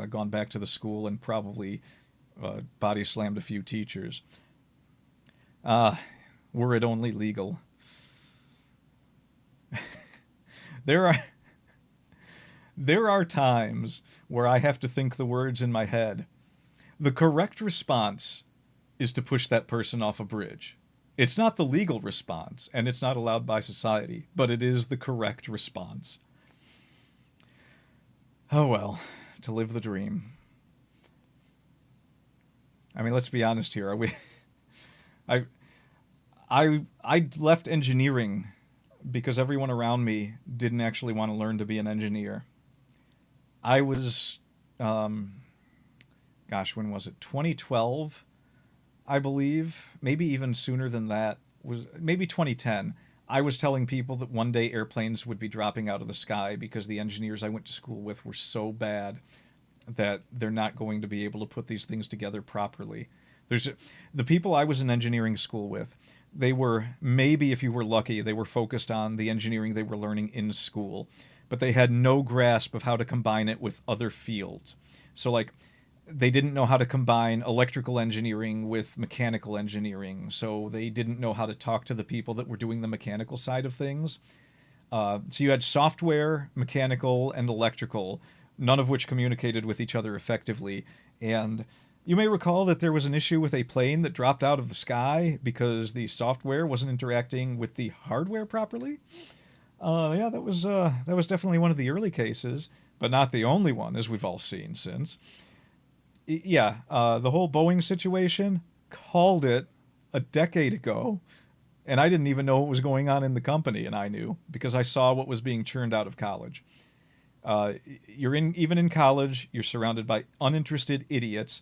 gone back to the school and probably body slammed a few teachers. Ah, were it only legal. There are there are times where I have to think the words in my head. The correct response is to push that person off a bridge. It's not the legal response, and it's not allowed by society, but it is the correct response. Oh well, to live the dream. I mean, let's be honest here. Are we? I I left engineering because everyone around me didn't actually want to learn to be an engineer. I was, um, gosh, when was it? 2012, I believe. Maybe even sooner than that. Was maybe 2010. I was telling people that one day airplanes would be dropping out of the sky because the engineers I went to school with were so bad that they're not going to be able to put these things together properly. There's the people I was in engineering school with. They were, maybe if you were lucky, they were focused on the engineering they were learning in school, but they had no grasp of how to combine it with other fields. So, like, they didn't know how to combine electrical engineering with mechanical engineering, so they didn't know how to talk to the people that were doing the mechanical side of things. So you had software, mechanical, and electrical, none of which communicated with each other effectively. And you may recall that there was an issue with a plane that dropped out of the sky because the software wasn't interacting with the hardware properly. Yeah, that was definitely one of the early cases, but not the only one, as we've all seen since. Yeah, the whole Boeing situation, called it a decade ago, and I didn't even know what was going on in the company, and I knew because I saw what was being churned out of college. You're in even in college, you're surrounded by uninterested idiots,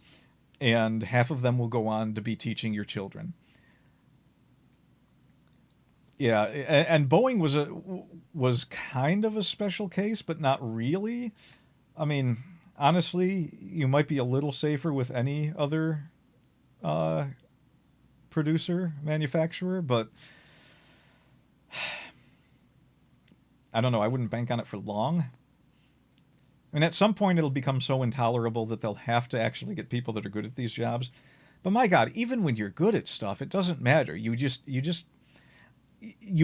and half of them will go on to be teaching your children. Yeah, and Boeing was kind of a special case, but not really. I mean, honestly, you might be a little safer with any other uh, producer, manufacturer, but I don't know. I wouldn't bank on it for long. I mean, at some point, it'll become so intolerable that they'll have to actually get people that are good at these jobs. But my God, even when you're good at stuff, it doesn't matter. You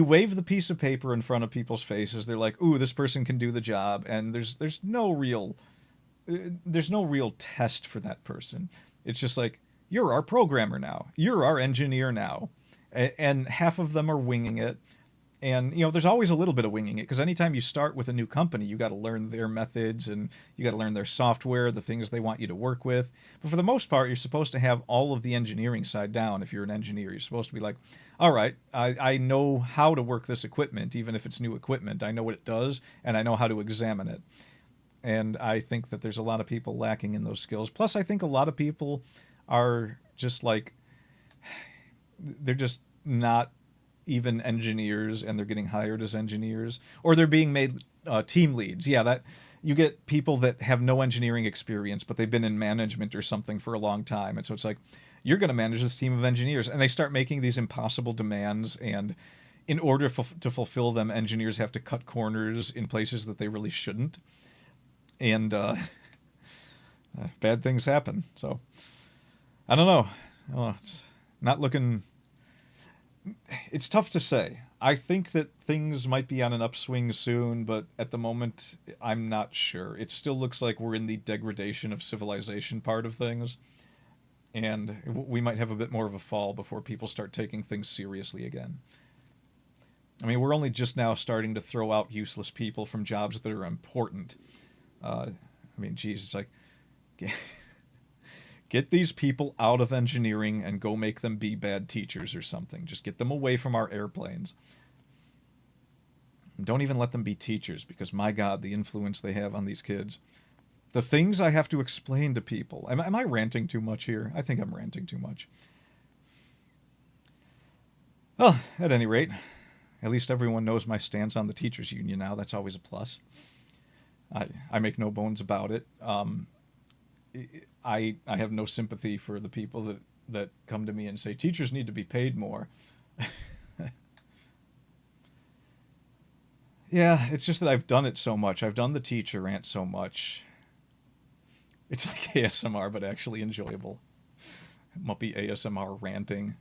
wave the piece of paper in front of people's faces. They're like, "Ooh, this person can do the job," and there's no real test for that person. It's just like, you're our programmer now. You're our engineer now. And half of them are winging it. And there's always a little bit of winging it, because anytime you start with a new company, you got to learn their methods, and you got to learn their software, the things they want you to work with. But for the most part, you're supposed to have all of the engineering side down. If you're an engineer, you're supposed to be like, all right, I know how to work this equipment, even if it's new equipment. I know what it does, and I know how to examine it. And I think that there's a lot of people lacking in those skills. Plus, I think a lot of people are just like, they're just not even engineers, and they're getting hired as engineers, or they're being made team leads. Yeah, that you get people that have no engineering experience, but they've been in management or something for a long time, and so it's like, you're going to manage this team of engineers, and they start making these impossible demands, and in order to fulfill them, engineers have to cut corners in places that they really shouldn't, and bad things happen. So I don't know. Well, it's not looking. It's tough to say. I think that things might be on an upswing soon, but at the moment, I'm not sure. It still looks like we're in the degradation of civilization part of things, and we might have a bit more of a fall before people start taking things seriously again. I mean, we're only just now starting to throw out useless people from jobs that are important. I mean, geez, it's like, get these people out of engineering and go make them be bad teachers or something. Just get them away from our airplanes. And don't even let them be teachers, because my God, the influence they have on these kids. The things I have to explain to people. Am I ranting too much here? I think I'm ranting too much. Well, at any rate, at least everyone knows my stance on the teachers union now. That's always a plus. I make no bones about it. I have no sympathy for the people that come to me and say teachers need to be paid more. Yeah, it's just that I've done it so much. I've done the teacher rant so much. It's like ASMR, but actually enjoyable. Muppy ASMR ranting.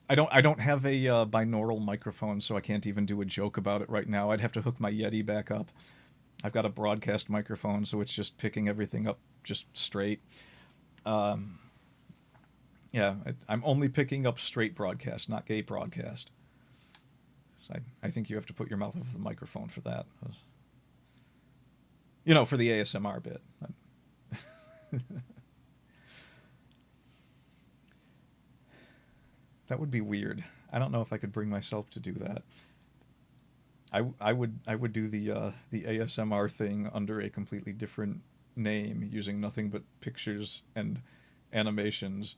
I don't have a binaural microphone, so I can't even do a joke about it right now. I'd have to hook my Yeti back up. I've got a broadcast microphone, so it's just picking everything up just straight. Yeah, I'm only picking up straight broadcast, not gay broadcast. So I think you have to put your mouth over the microphone for that. For the ASMR bit. That would be weird. I don't know if I could bring myself to do that. I would do the ASMR thing under a completely different name, using nothing but pictures and animations,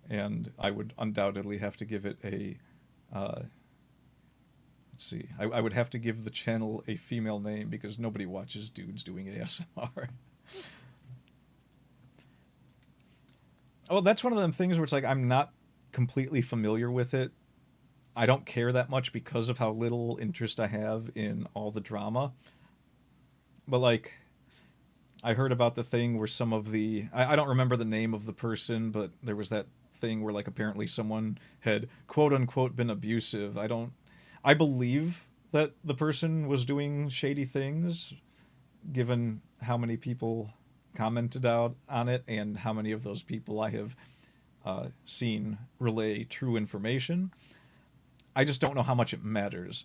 and I would undoubtedly have to give it a let's see. I would have to give the channel a female name, because nobody watches dudes doing ASMR. Oh, that's one of them things where it's like, I'm not completely familiar with it. I don't care that much because of how little interest I have in all the drama. But like, I heard about the thing where some of the, I don't remember the name of the person, but there was that thing where like apparently someone had quote unquote been abusive. I believe that the person was doing shady things, given how many people commented out on it and how many of those people I have seen relay true information. I just don't know how much it matters.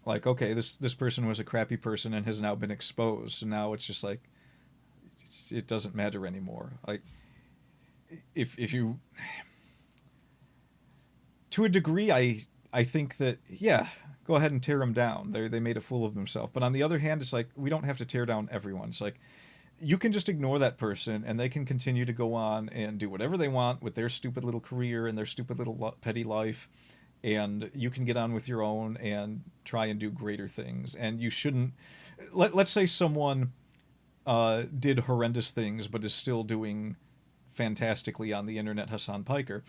Like, okay, this person was a crappy person and has now been exposed, so now it's just like, it doesn't matter anymore. Like, if you, to a degree, I think that, yeah, go ahead and tear them down. They made a fool of themselves. But on the other hand, it's like, we don't have to tear down everyone. It's like, you can just ignore that person, and they can continue to go on and do whatever they want with their stupid little career and their stupid little petty life, and you can get on with your own and try and do greater things. And you shouldn't, let's say someone did horrendous things but is still doing fantastically on the internet, Hassan Piker.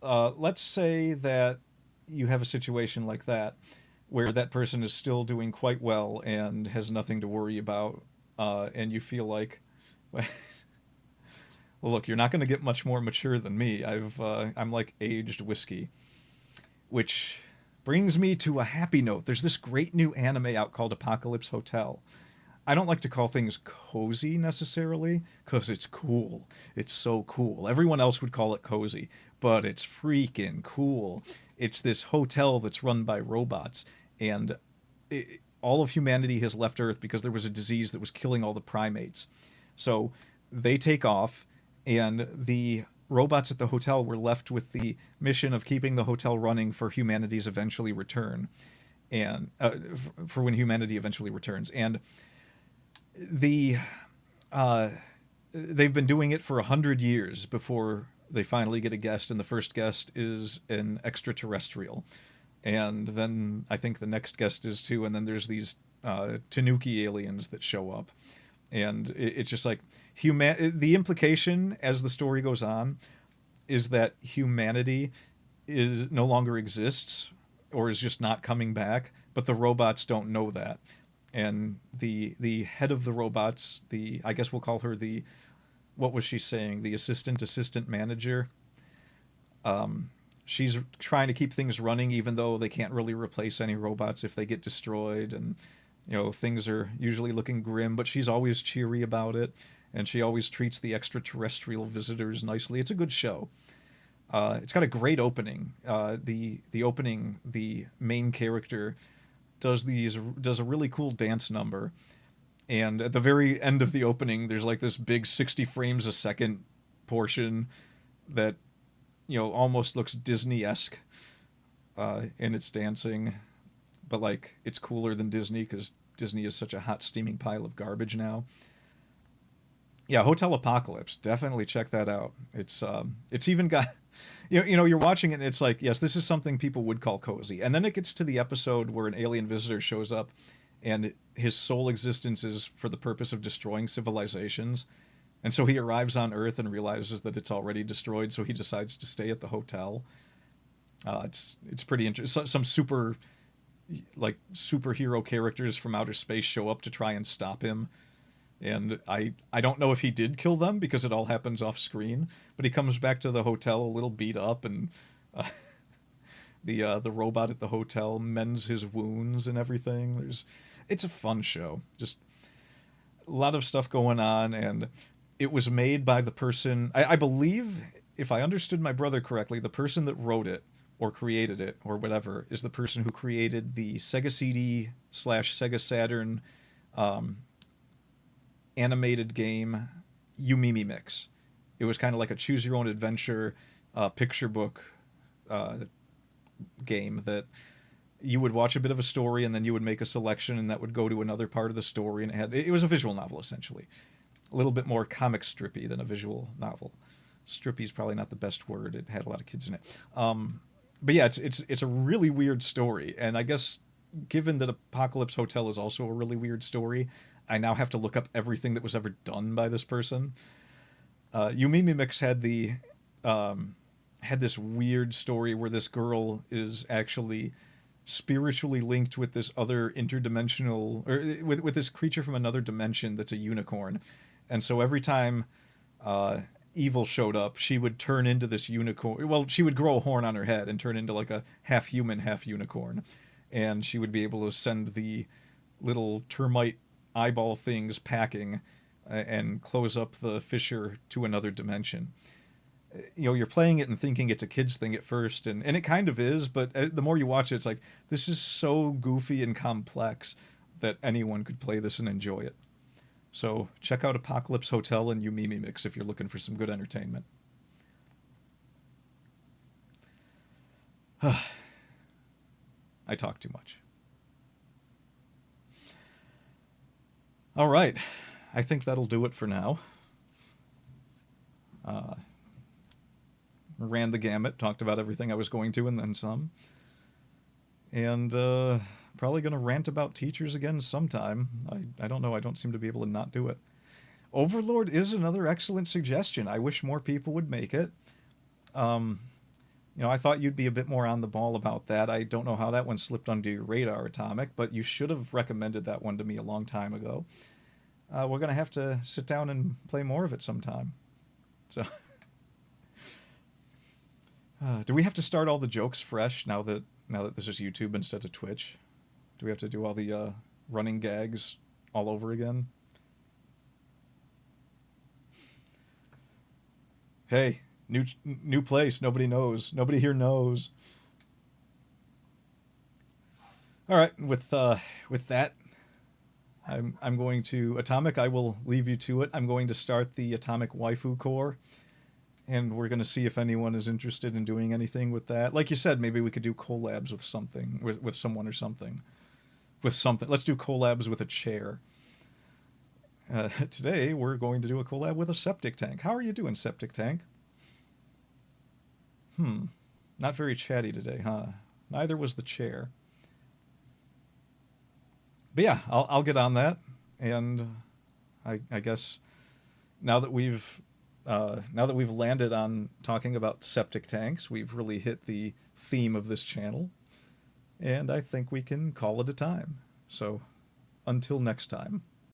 Let's say that you have a situation like that where that person is still doing quite well and has nothing to worry about, and you feel like, well, look, you're not going to get much more mature than me. I'm like aged whiskey, which brings me to a happy note. There's this great new anime out called Apocalypse Hotel. I don't like to call things cozy necessarily, because it's cool. It's so cool. Everyone else would call it cozy, but it's freaking cool. It's this hotel that's run by robots, and all of humanity has left Earth because there was a disease that was killing all the primates. So they take off, and the robots at the hotel were left with the mission of keeping the hotel running for humanity's eventually return, and for when humanity eventually returns. And the they've been doing it for 100 years before they finally get a guest, and the first guest is an extraterrestrial, and then I think the next guest is too, and then there's these Tanuki aliens that show up, and it's just like the implication as the story goes on is that humanity is no longer exists or is just not coming back, but the robots don't know that. And the head of the robots, the I guess we'll call her the, what was she saying, the assistant manager. She's trying to keep things running even though they can't really replace any robots if they get destroyed, and things are usually looking grim, but she's always cheery about it, and she always treats the extraterrestrial visitors nicely. It's a good show. It's got a great opening. The opening, the main character does a really cool dance number, and at the very end of the opening, there's like this big 60 frames a second portion that almost looks Disney-esque in its dancing, but like it's cooler than Disney because Disney is such a hot steaming pile of garbage now. Yeah, Hotel Apocalypse, definitely check that out. It's even got you're watching it and it's like, yes, this is something people would call cozy. And then it gets to the episode where an alien visitor shows up and his sole existence is for the purpose of destroying civilizations. And so he arrives on Earth and realizes that it's already destroyed, so he decides to stay at the hotel. It's pretty interesting. Some superhero characters from outer space show up to try and stop him. And I don't know if he did kill them because it all happens off screen, but he comes back to the hotel a little beat up, and the robot at the hotel mends his wounds and everything. It's a fun show. Just a lot of stuff going on, and it was made by the person, I believe, if I understood my brother correctly, the person that wrote it or created it or whatever is the person who created the Sega CD/Sega Saturn animated game Yumimi Mix. It was kind of like a choose your own adventure picture book game that you would watch a bit of a story and then you would make a selection and that would go to another part of the story, and it was a visual novel essentially. A little bit more comic strippy than a visual novel. Strippy is probably not the best word. It had a lot of kids in it. But yeah, it's a really weird story, and I guess given that Apocalypse Hotel is also a really weird story, I now have to look up everything that was ever done by this person. Yumimi Mix had this weird story where this girl is actually spiritually linked with this other interdimensional, or with this creature from another dimension that's a unicorn. And so every time evil showed up, she would turn into this unicorn. Well, she would grow a horn on her head and turn into like a half human, half unicorn. And she would be able to send the little termite eyeball things packing and close up the fissure to another dimension. You're playing it and thinking it's a kid's thing at first, and it kind of is, but the more you watch it, it's like, this is so goofy and complex that anyone could play this and enjoy it. So check out Apocalypse Hotel and Yumimi Mix if you're looking for some good entertainment. I talk too much. All right. I think that'll do it for now. Ran the gamut, talked about everything I was going to and then some. And probably going to rant about teachers again sometime. I don't know. I don't seem to be able to not do it. Overlord is another excellent suggestion. I wish more people would make it. I thought you'd be a bit more on the ball about that. I don't know how that one slipped under your radar, Atomic, but you should have recommended that one to me a long time ago. We're going to have to sit down and play more of it sometime. So, do we have to start all the jokes fresh now that this is YouTube instead of Twitch? Do we have to do all the running gags all over again? Hey, new place. Nobody knows. Nobody here knows. All right, with that, I'm going to Atomic. I will leave you to it. I'm going to start the Atomic Waifu Core, and we're going to see if anyone is interested in doing anything with that. Like you said, maybe we could do collabs with something, with someone or something, with something. Let's do collabs with a chair. Today we're going to do a collab with a septic tank. How are you doing, septic tank? Hmm, not very chatty today, huh? Neither was the chair. But yeah, I'll get on that, and I guess now that we've landed on talking about septic tanks, we've really hit the theme of this channel, and I think we can call it a time. So until next time.